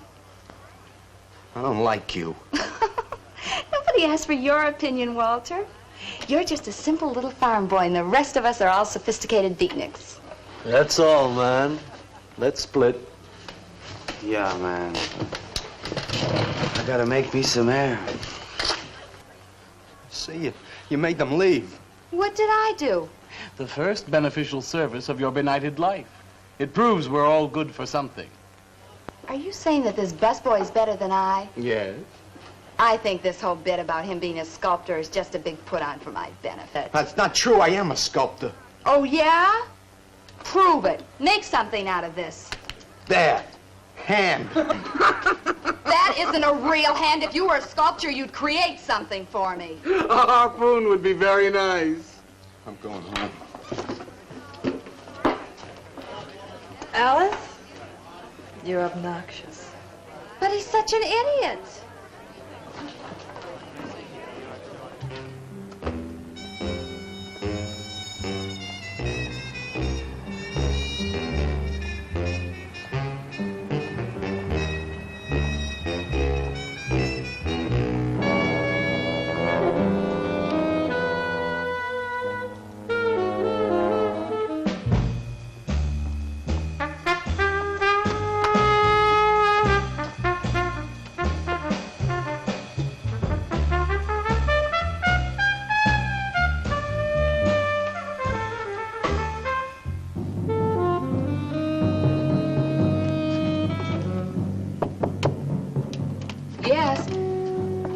Speaker 20: I don't like you.
Speaker 13: Nobody asked for your opinion, Walter. You're just a simple little farm boy, and the rest of us are all sophisticated beatniks.
Speaker 11: That's all, man. Let's split.
Speaker 5: Yeah, man. I gotta make me some air.
Speaker 20: See, you made them leave.
Speaker 13: What did I do?
Speaker 8: The first beneficial service of your benighted life. It proves we're all good for something.
Speaker 13: Are you saying that this busboy is better than I?
Speaker 8: Yes.
Speaker 13: I think this whole bit about him being a sculptor is just a big put-on for my benefit.
Speaker 20: That's not true. I am a sculptor.
Speaker 13: Oh, yeah? Prove it. Make something out of this.
Speaker 20: There. Hand.
Speaker 13: That isn't a real hand. If you were a sculptor, you'd create something for me.
Speaker 8: A harpoon would be very nice.
Speaker 20: I'm going home.
Speaker 10: Alice? You're obnoxious.
Speaker 13: But he's such an idiot. Yes.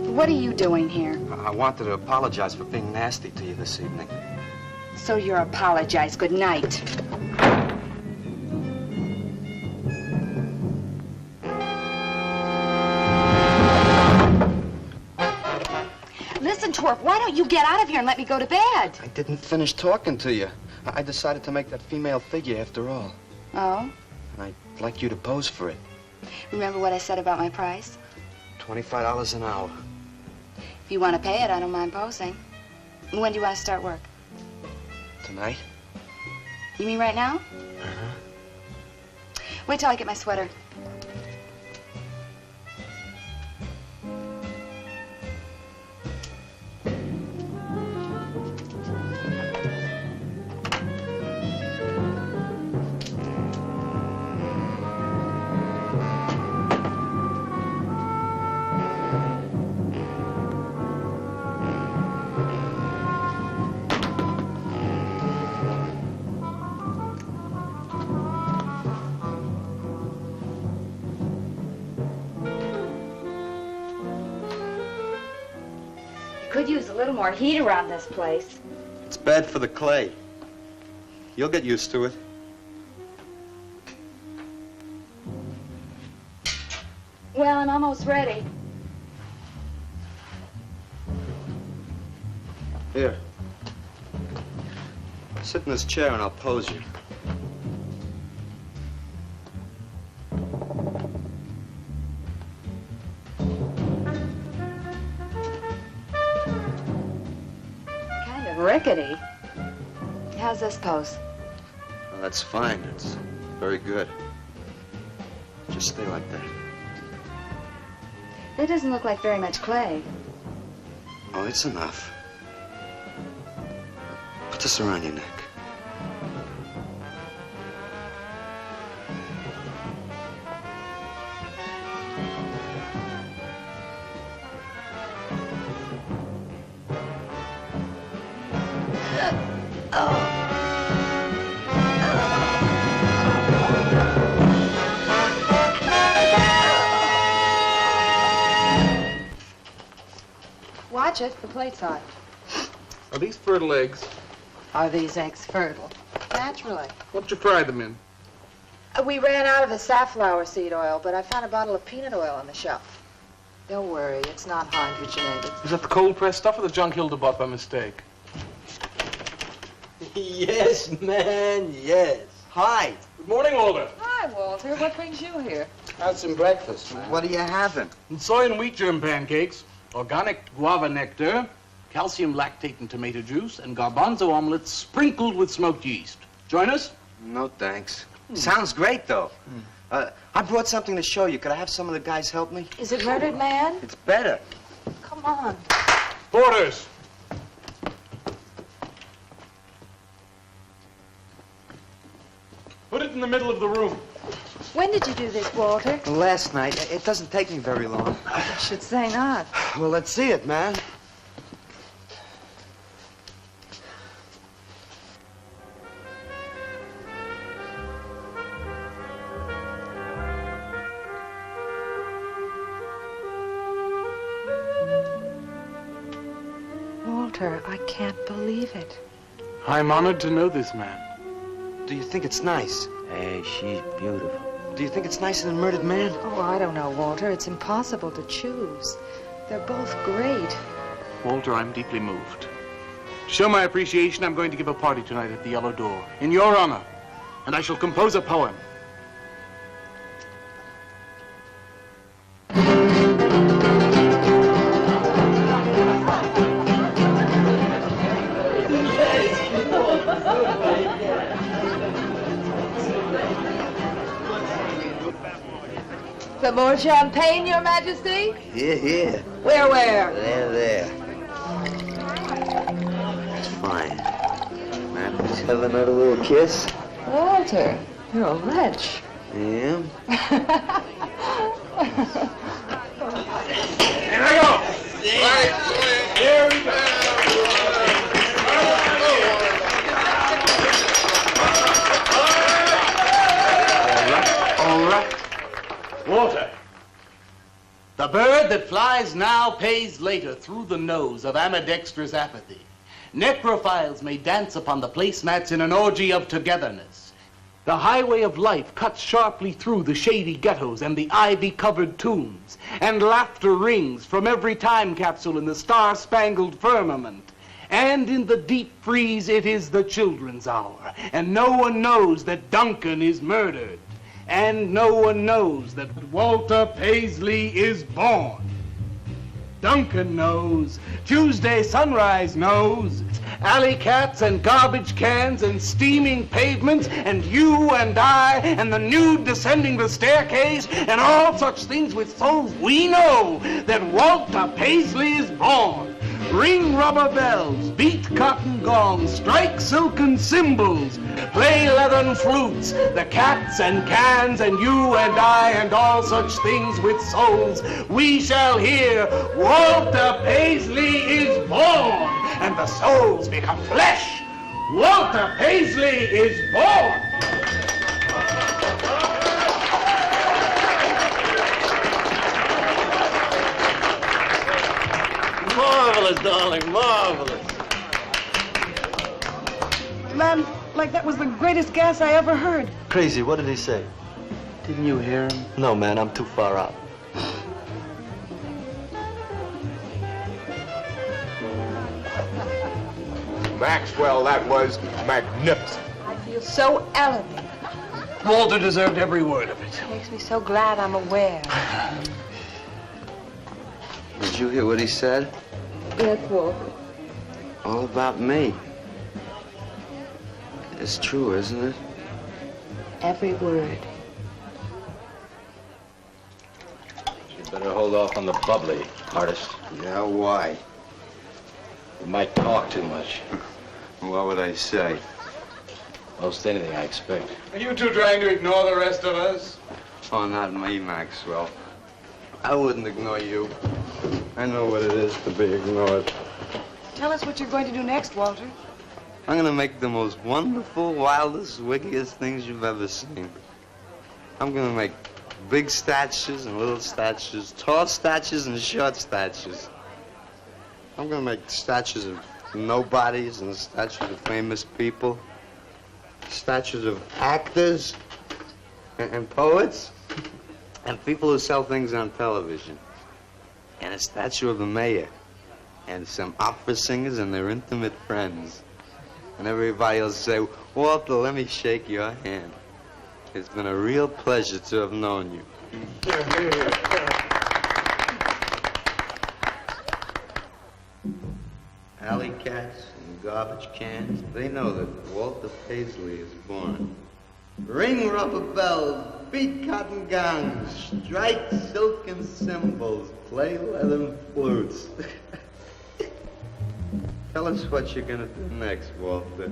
Speaker 13: What are you doing here?
Speaker 20: I wanted to apologize for being nasty to you this evening.
Speaker 13: So you're apologize. Good night. Listen, Twerp, why don't you get out of here and let me go to bed?
Speaker 20: I didn't finish talking to you. I decided to make that female figure after all.
Speaker 13: Oh?
Speaker 20: And I'd like you to pose for it.
Speaker 13: Remember what I said about my price?
Speaker 20: $25 an hour.
Speaker 13: If you want to pay it, I don't mind posing. When do you want to start work?
Speaker 20: Tonight?
Speaker 13: You mean right now?
Speaker 20: Uh-huh.
Speaker 13: Wait till I get my sweater. Could use a little more heat around this place.
Speaker 20: It's bad for the clay. You'll get used to it.
Speaker 13: Well, I'm almost ready.
Speaker 20: Here. Sit in this chair and I'll pose you.
Speaker 13: Kind of rickety. How's this pose?
Speaker 20: Well, that's fine. It's very good. Just stay like that.
Speaker 13: That doesn't look like very much clay.
Speaker 20: Oh, it's enough. Put this around your neck.
Speaker 10: Watch it. The plate's hot.
Speaker 8: Are these fertile eggs?
Speaker 10: Are these eggs fertile? Naturally.
Speaker 8: What'd you fry them in?
Speaker 10: We ran out of the safflower seed oil, but I found a bottle of peanut oil on the shelf. Don't worry, it's not hydrogenated.
Speaker 8: Is that the cold-pressed stuff or the junk Hilda bought by mistake?
Speaker 11: Yes, man, yes. Hi.
Speaker 8: Good morning, Walter.
Speaker 10: Hi, Walter. What brings you here?
Speaker 11: How's some breakfast, man? What are you having?
Speaker 8: Soy and wheat germ pancakes, organic guava nectar, calcium lactate and tomato juice, and garbanzo omelets sprinkled with smoked yeast. Join us?
Speaker 20: No, thanks. Sounds great, though. I brought something to show you. Could I have some of the guys help me?
Speaker 10: Is it Murdered Man?
Speaker 20: It's better.
Speaker 10: Come on.
Speaker 8: Porters. Put it in the middle of the room.
Speaker 10: When did you do this, Walter?
Speaker 20: Last night. It doesn't take me very long.
Speaker 10: I should say not.
Speaker 20: Well, let's see it, man.
Speaker 10: Walter, I can't believe it.
Speaker 8: I'm honored to know this man.
Speaker 20: Do you think it's nice?
Speaker 5: Hey, she's beautiful.
Speaker 20: Do you think it's nicer than Murdered Man?
Speaker 10: Oh, I don't know, Walter. It's impossible to choose. They're both great.
Speaker 8: Walter, I'm deeply moved. To show my appreciation, I'm going to give a party tonight at the Yellow Door, in your honor. And I shall compose a poem.
Speaker 10: Some more champagne, Your Majesty?
Speaker 20: Here, here.
Speaker 10: Where?
Speaker 20: There. That's fine. Man, please have another little kiss.
Speaker 10: Walter, you're a wretch.
Speaker 20: I am?
Speaker 8: Here I go! Right, here we go! All right. Walter. The bird that flies now pays later through the nose of ambidextrous apathy. Necrophiles may dance upon the placemats in an orgy of togetherness. The highway of life cuts sharply through the shady ghettos and the ivy-covered tombs, and laughter rings from every time capsule in the star-spangled firmament. And in the deep freeze it is the children's hour, and no one knows that Duncan is murdered. And no one knows that Walter Paisley is born. Duncan knows. Tuesday Sunrise knows. Alley cats and garbage cans and steaming pavements and you and I and the nude descending the staircase and all such things with souls, we know that Walter Paisley is born. Ring rubber bells, beat cotton gongs, strike silken cymbals, play leathern flutes, the cats and cans and you and I and all such things with souls. We shall hear Walter Paisley is born, and the souls become flesh. Walter Paisley is born.
Speaker 12: Marvelous, darling, marvelous.
Speaker 14: Man, like that was the greatest gas I ever heard.
Speaker 18: Crazy, what did he say?
Speaker 11: Didn't you hear him?
Speaker 18: No, man, I'm too far out.
Speaker 2: Maxwell, that was magnificent.
Speaker 10: I feel so elevated.
Speaker 8: Walter deserved every word of it.
Speaker 10: Makes me so glad I'm aware.
Speaker 20: Did you hear what he said?
Speaker 10: Yes, Walter.
Speaker 20: All about me. It's true, isn't it?
Speaker 10: Every word.
Speaker 12: You better hold off on the bubbly, artist.
Speaker 20: Yeah, why?
Speaker 12: You might talk too much.
Speaker 20: What would I say?
Speaker 12: Most anything, I expect.
Speaker 8: Are you two trying to ignore the rest of us?
Speaker 20: Oh, not me, Maxwell. I wouldn't ignore you. I know what it is to be ignored.
Speaker 14: Tell us what you're going to do next, Walter.
Speaker 20: I'm gonna make the most wonderful, wildest, wickedest things you've ever seen. I'm gonna make big statues and little statues, tall statues and short statues. I'm gonna make statues of nobodies and statues of famous people. Statues of actors and poets and people who sell things on television. And a statue of the mayor. And some opera singers and their intimate friends. And everybody will say, Walter, let me shake your hand. It's been a real pleasure to have known you. Alley cats and garbage cans, they know that Walter Paisley is born. Ring rubber bells, beat cotton gongs, strike silken cymbals, play leathern flutes. Tell us what you're gonna do next, Walter.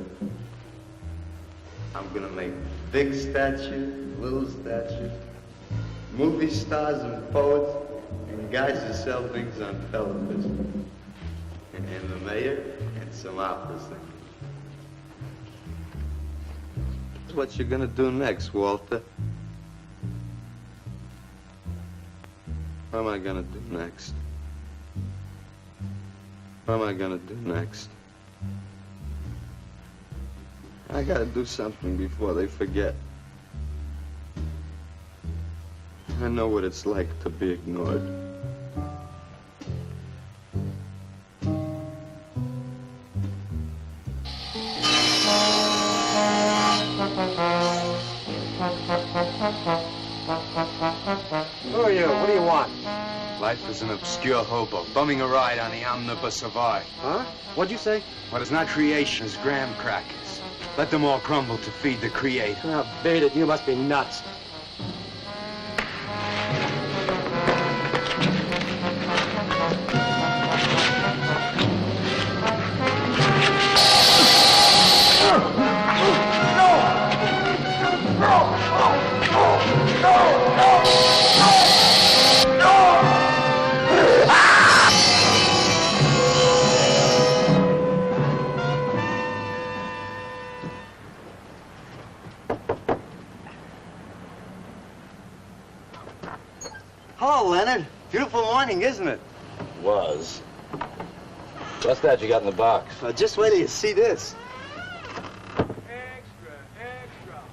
Speaker 20: I'm gonna make big statues, little statues, movie stars and poets, and guys who sell things on television. And the mayor and some opera singers. That's what you're gonna do next, Walter. What am I gonna do next? What am I gonna do next? I gotta do something before they forget. I know what it's like to be ignored.
Speaker 9: Who are you? What do you want? Life is an obscure hobo, bumming a ride on the omnibus of art.
Speaker 18: Huh? What'd you say?
Speaker 9: What is not creation is graham crackers. Let them all crumble to feed the creator.
Speaker 18: Oh, beat it. You must be nuts.
Speaker 20: Hello, Leonard. Beautiful morning, isn't it?
Speaker 12: Was. What's that you got in the box?
Speaker 20: Just wait till you see this.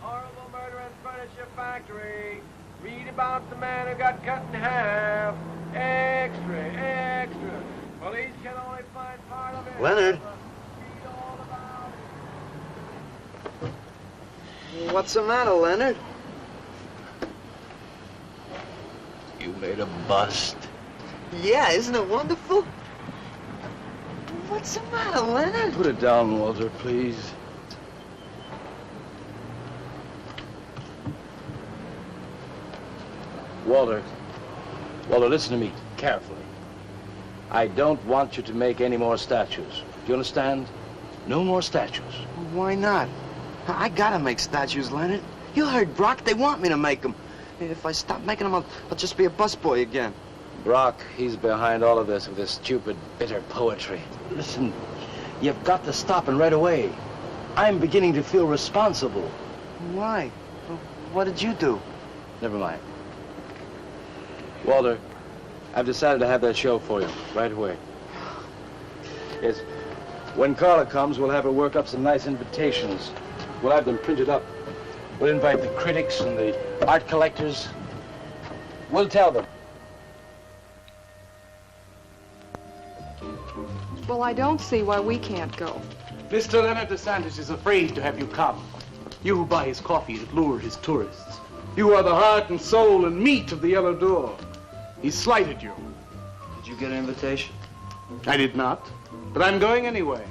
Speaker 21: Horrible murder and furniture factory. Read about the man who got cut in half. Extra. Police can only find part of it.
Speaker 20: Leonard.
Speaker 18: What's the matter, Leonard?
Speaker 12: You made a bust.
Speaker 18: Yeah, isn't it wonderful? What's the matter, Leonard?
Speaker 12: Put it down, Walter, please. Walter, listen to me carefully. I don't want you to make any more statues. Do you understand? No more statues.
Speaker 20: Why not? I gotta make statues, Leonard. You heard Brock. They want me to make them. If I stop making them, I'll just be a busboy again.
Speaker 12: Brock, he's behind all of this with his stupid, bitter poetry. Listen, you've got to stop and right away. I'm beginning to feel responsible.
Speaker 20: Why? What did you do?
Speaker 12: Never mind. Walter, I've decided to have that show for you right away. Yes, when Carla comes, we'll have her work up some nice invitations. We'll have them printed up. We'll invite the critics and the art collectors. We'll tell them.
Speaker 7: Well, I don't see why we can't go.
Speaker 8: Mr. Leonard DeSantis is afraid to have you come. You who buy his coffee and lure his tourists. You are the heart and soul and meat of the Yellow Door. He slighted you.
Speaker 20: Did you get an invitation?
Speaker 8: I did not, but I'm going anyway.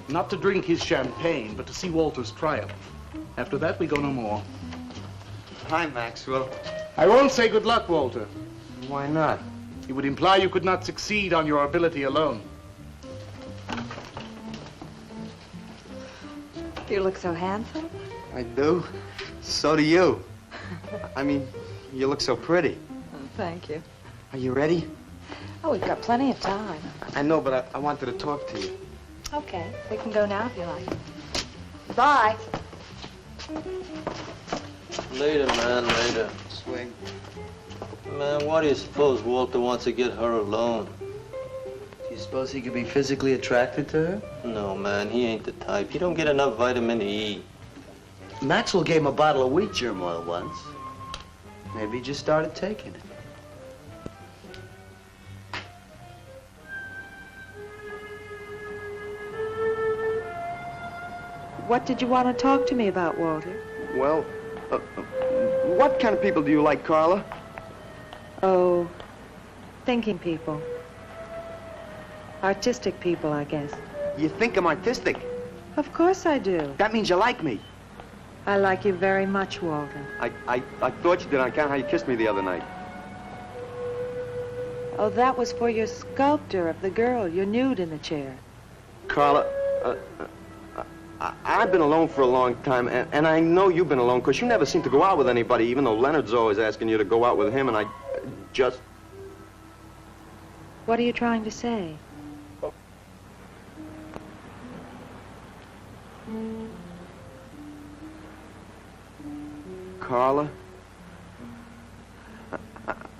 Speaker 8: Not to drink his champagne, but to see Walter's triumph. After that, we go no more.
Speaker 20: Hi, Maxwell.
Speaker 8: I won't say good luck, Walter.
Speaker 20: Why not?
Speaker 8: It would imply you could not succeed on your ability alone.
Speaker 10: You look so handsome.
Speaker 20: I do. So do you. I mean, you look so pretty.
Speaker 10: Oh, thank you.
Speaker 20: Are you ready?
Speaker 10: Oh, we've got plenty of time.
Speaker 20: I know, but I wanted to talk to you.
Speaker 10: Okay, we can go now if you like. Bye.
Speaker 11: Later, man, later.
Speaker 20: Swing.
Speaker 11: Man, why do you suppose Walter wants to get her alone?
Speaker 20: Do
Speaker 18: You suppose he could be physically attracted to her?
Speaker 11: No, man, he ain't the type. He don't get enough vitamin E.
Speaker 18: Maxwell gave him a bottle of wheat germ oil once. Maybe he just started taking it.
Speaker 10: What did you want to talk to me about, Walter?
Speaker 1: Well, what kind of people do you like, Carla?
Speaker 10: Oh, thinking people. Artistic people, I guess.
Speaker 1: You think I'm artistic?
Speaker 10: Of course I do.
Speaker 1: That means you like me.
Speaker 10: I like you very much, Walter.
Speaker 1: I thought you did on account of how you kissed me the other night.
Speaker 10: Oh, that was for your sculptor of the girl, your nude in the chair.
Speaker 1: Carla, I've been alone for a long time, and I know you've been alone, because you never seem to go out with anybody, even though Leonard's always asking you to go out with him, and I just...
Speaker 10: What are you trying to say?
Speaker 1: Carla,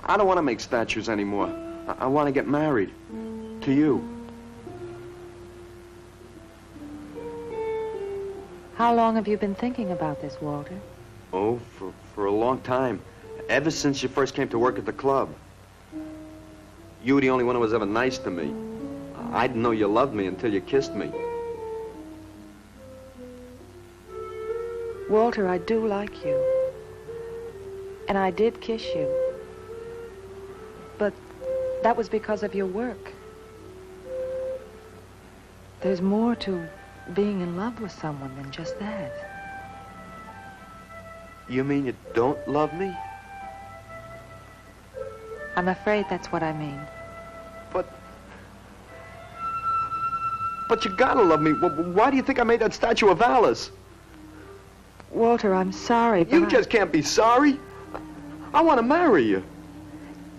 Speaker 1: I don't want to make statues anymore. I want to get married. To you.
Speaker 10: How long have you been thinking about this, Walter?
Speaker 1: Oh, for a long time. Ever since you first came to work at the club. You were the only one who was ever nice to me. I didn't know you loved me until you kissed me.
Speaker 10: Walter, I do like you. And I did kiss you. But that was because of your work. There's more to being in love with someone than just that.
Speaker 1: You mean you don't love me?
Speaker 10: I'm afraid that's what I mean.
Speaker 1: But you gotta love me. Why do you think I made that statue of Alice?
Speaker 10: Walter, I'm sorry, but
Speaker 1: You just can't be sorry. I want to marry you.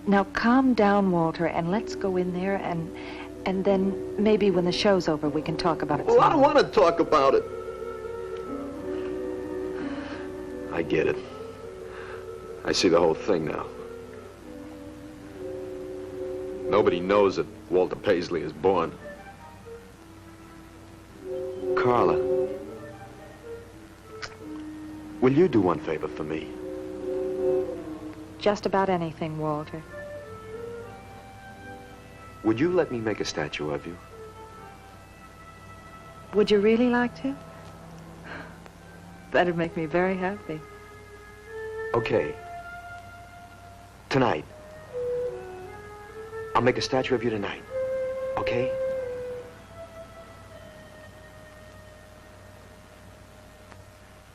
Speaker 10: Now calm down, Walter, and let's go in there and then maybe when the show's over we can talk about it.
Speaker 1: Well, I don't want to talk about it. I get it. I see the whole thing now. Nobody knows that Walter Paisley is born. Carla, will you do one favor for me?
Speaker 10: Just about anything, Walter.
Speaker 1: Would you let me make a statue of you?
Speaker 10: Would you really like to? That'd make me very happy.
Speaker 1: Okay. Tonight. I'll make a statue of you tonight. Okay?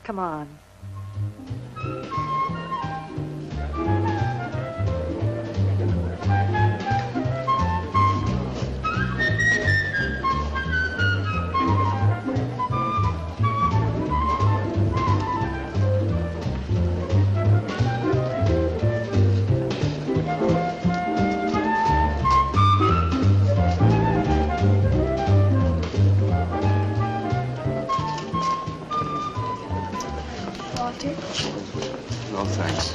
Speaker 10: Come on.
Speaker 1: No, thanks.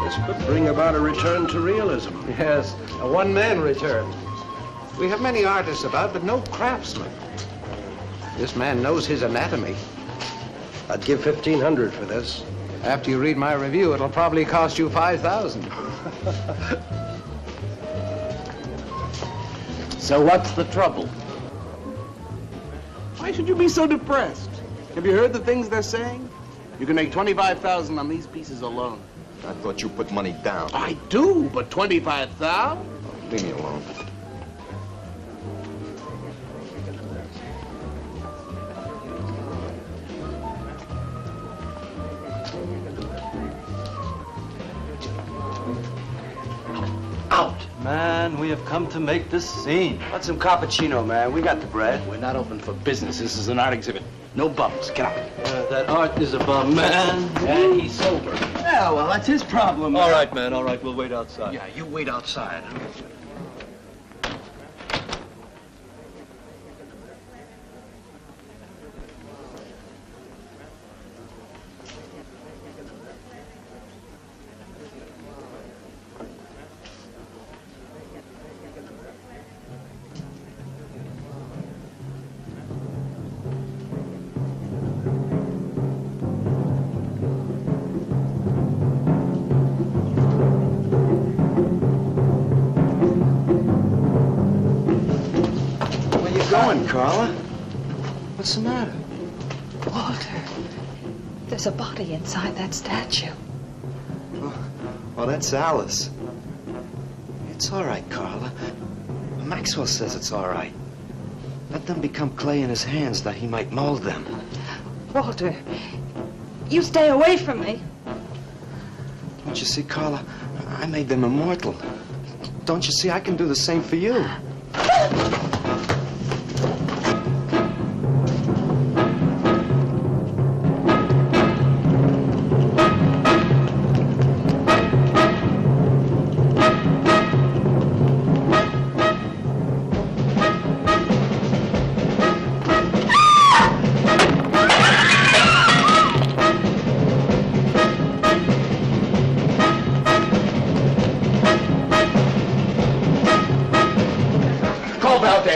Speaker 6: This could bring about a return to realism.
Speaker 22: Yes, a one-man return. We have many artists about, but no craftsmen. This man knows his anatomy.
Speaker 6: I'd give $1,500 for this.
Speaker 22: After you read my review, it'll probably cost you $5,000.
Speaker 8: So what's the trouble?
Speaker 4: Why should you be so depressed? Have you heard the things they're saying? You can make $25,000 on these pieces alone.
Speaker 1: I thought you put money down.
Speaker 4: I do, but $25,000?
Speaker 1: Leave me alone.
Speaker 11: Out! Man, we have come to make this scene.
Speaker 12: Want some cappuccino, man? We got the bread. We're not open for business. This is an art exhibit. No bums. Get out.
Speaker 11: That art is a bum, man.
Speaker 12: And he's sober.
Speaker 11: Yeah, well, that's his problem. All right, man, all right. We'll wait outside.
Speaker 12: Yeah, you wait outside.
Speaker 1: doing, Carla? What's the matter?
Speaker 10: Walter, there's a body inside that statue.
Speaker 1: Oh, that's Alice. It's all right, Carla. Maxwell says it's all right. Let them become clay in his hands that he might mold them.
Speaker 10: Walter, you stay away from me.
Speaker 1: Don't you see, Carla? I made them immortal. Don't you see? I can do the same for you.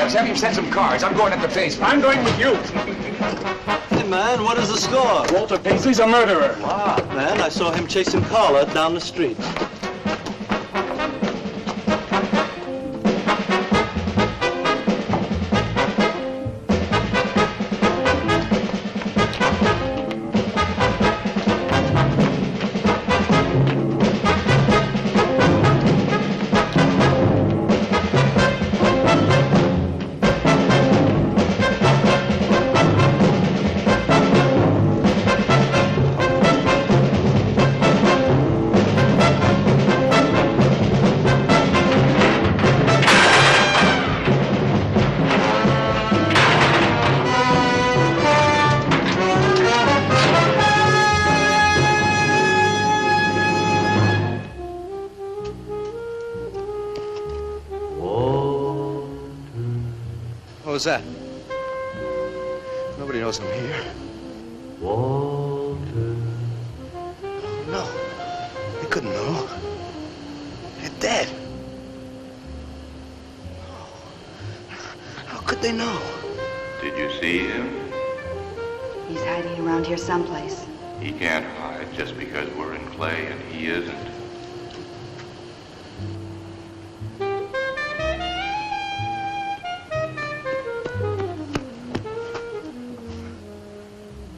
Speaker 9: Have him send some cars. I'm going up the basement.
Speaker 2: I'm going with you.
Speaker 11: Hey, man, what is the score?
Speaker 2: Walter Paisley's a murderer.
Speaker 11: Wow, man, I saw him chasing Carla down the street.
Speaker 1: What was that? Nobody knows I'm here.
Speaker 15: Walter.
Speaker 1: No, they couldn't know. They're dead. How could they know?
Speaker 15: Did you see him?
Speaker 10: He's hiding around here someplace.
Speaker 15: He can't hide just because we're in clay and he isn't.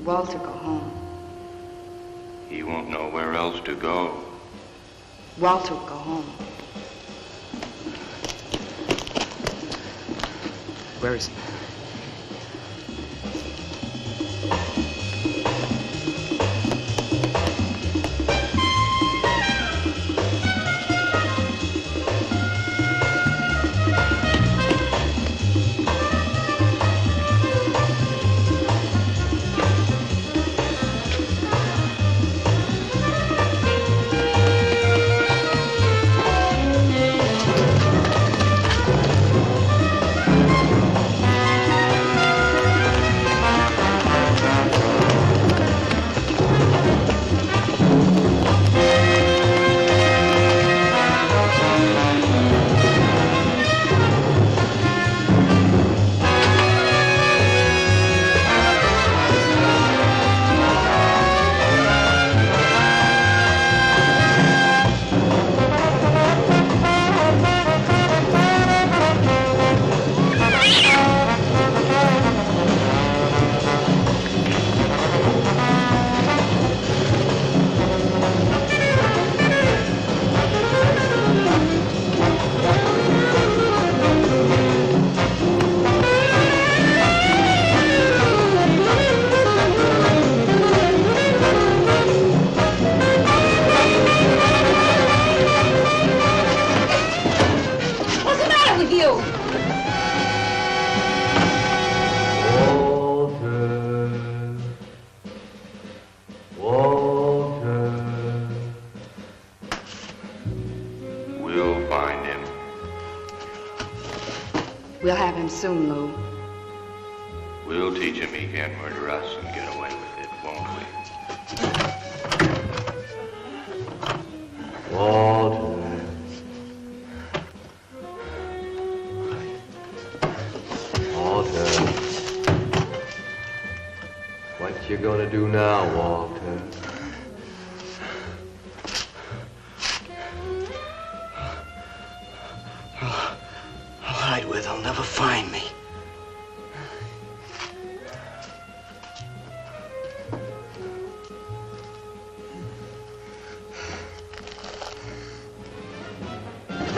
Speaker 10: Walter, go home.
Speaker 15: He won't know where else to go.
Speaker 10: Walter, go home.
Speaker 1: Where is he?
Speaker 10: We'll have him soon, Lou.
Speaker 15: We'll teach him he can't murder us and get away with it, won't we?
Speaker 18: Walter. Walter. What you gonna do now, Walter?
Speaker 1: I'll hide where they'll never find me.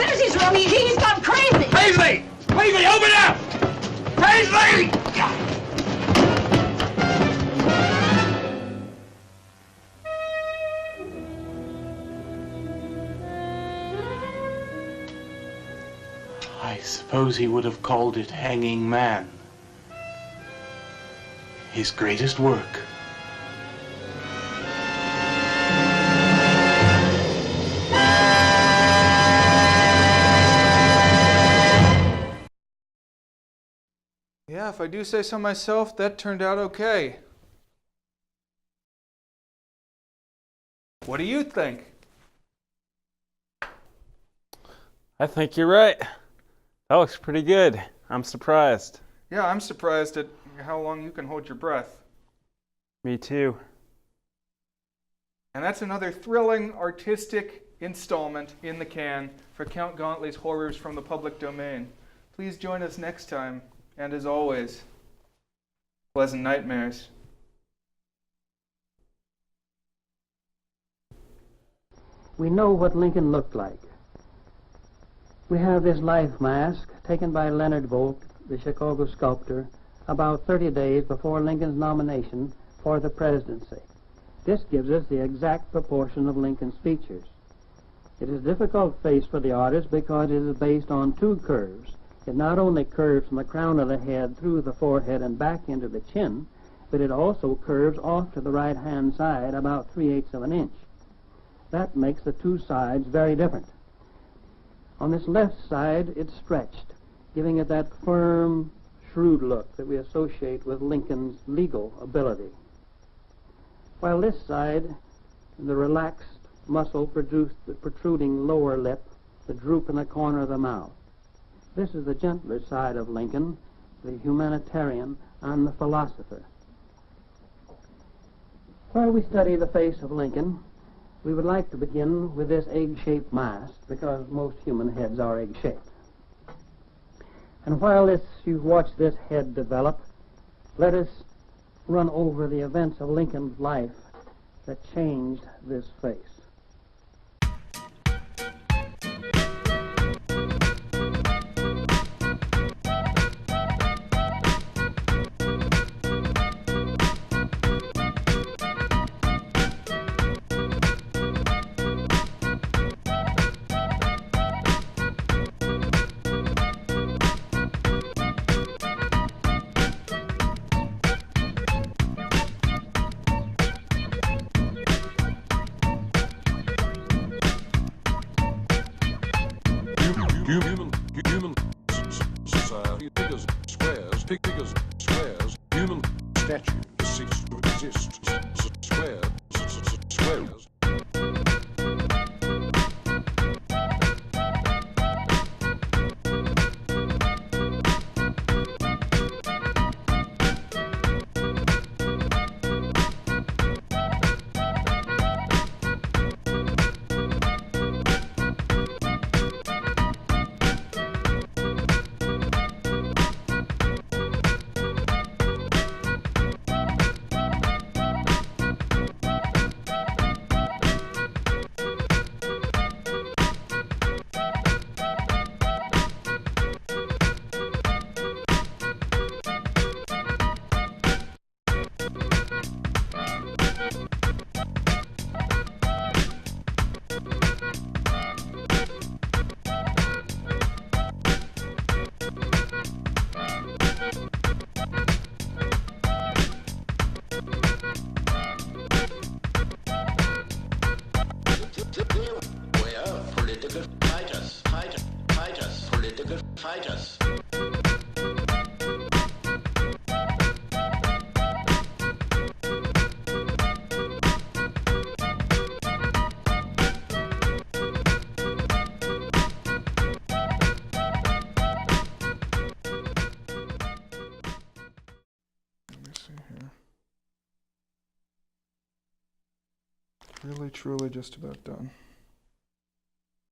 Speaker 13: There's his room. He's gone crazy.
Speaker 12: Paisley! Paisley, open up! Paisley!
Speaker 8: I suppose he would have called it Hanging Man. His greatest work.
Speaker 3: Yeah, if I do say so myself, that turned out okay. What do you think?
Speaker 16: I think you're right. That looks pretty good. I'm surprised.
Speaker 3: Yeah, I'm surprised at how long you can hold your breath.
Speaker 16: Me too.
Speaker 3: And that's another thrilling, artistic installment in the can for Count Gauntly's Horrors from the Public Domain. Please join us next time, and as always, pleasant nightmares.
Speaker 19: We know what Lincoln looked like. We have this life mask taken by Leonard Volk, the Chicago sculptor, about 30 days before Lincoln's nomination for the presidency. This gives us the exact proportion of Lincoln's features. It is a difficult face for the artist because it is based on two curves. It not only curves from the crown of the head through the forehead and back into the chin, but it also curves off to the right-hand side about 3/8 of an inch. That makes the two sides very different. On this left side, it's stretched, giving it that firm, shrewd look that we associate with Lincoln's legal ability. While this side, the relaxed muscle produced the protruding lower lip, the droop in the corner of the mouth. This is the gentler side of Lincoln, the humanitarian and the philosopher. While we study the face of Lincoln, we would like to begin with this egg-shaped mask, because most human heads are egg-shaped. And while you watch this head develop, let us run over the events of Lincoln's life that changed this face.
Speaker 23: Human society, figures, squares, human statue cease to exist, squares.
Speaker 24: Fighters.
Speaker 3: Really, truly just about done.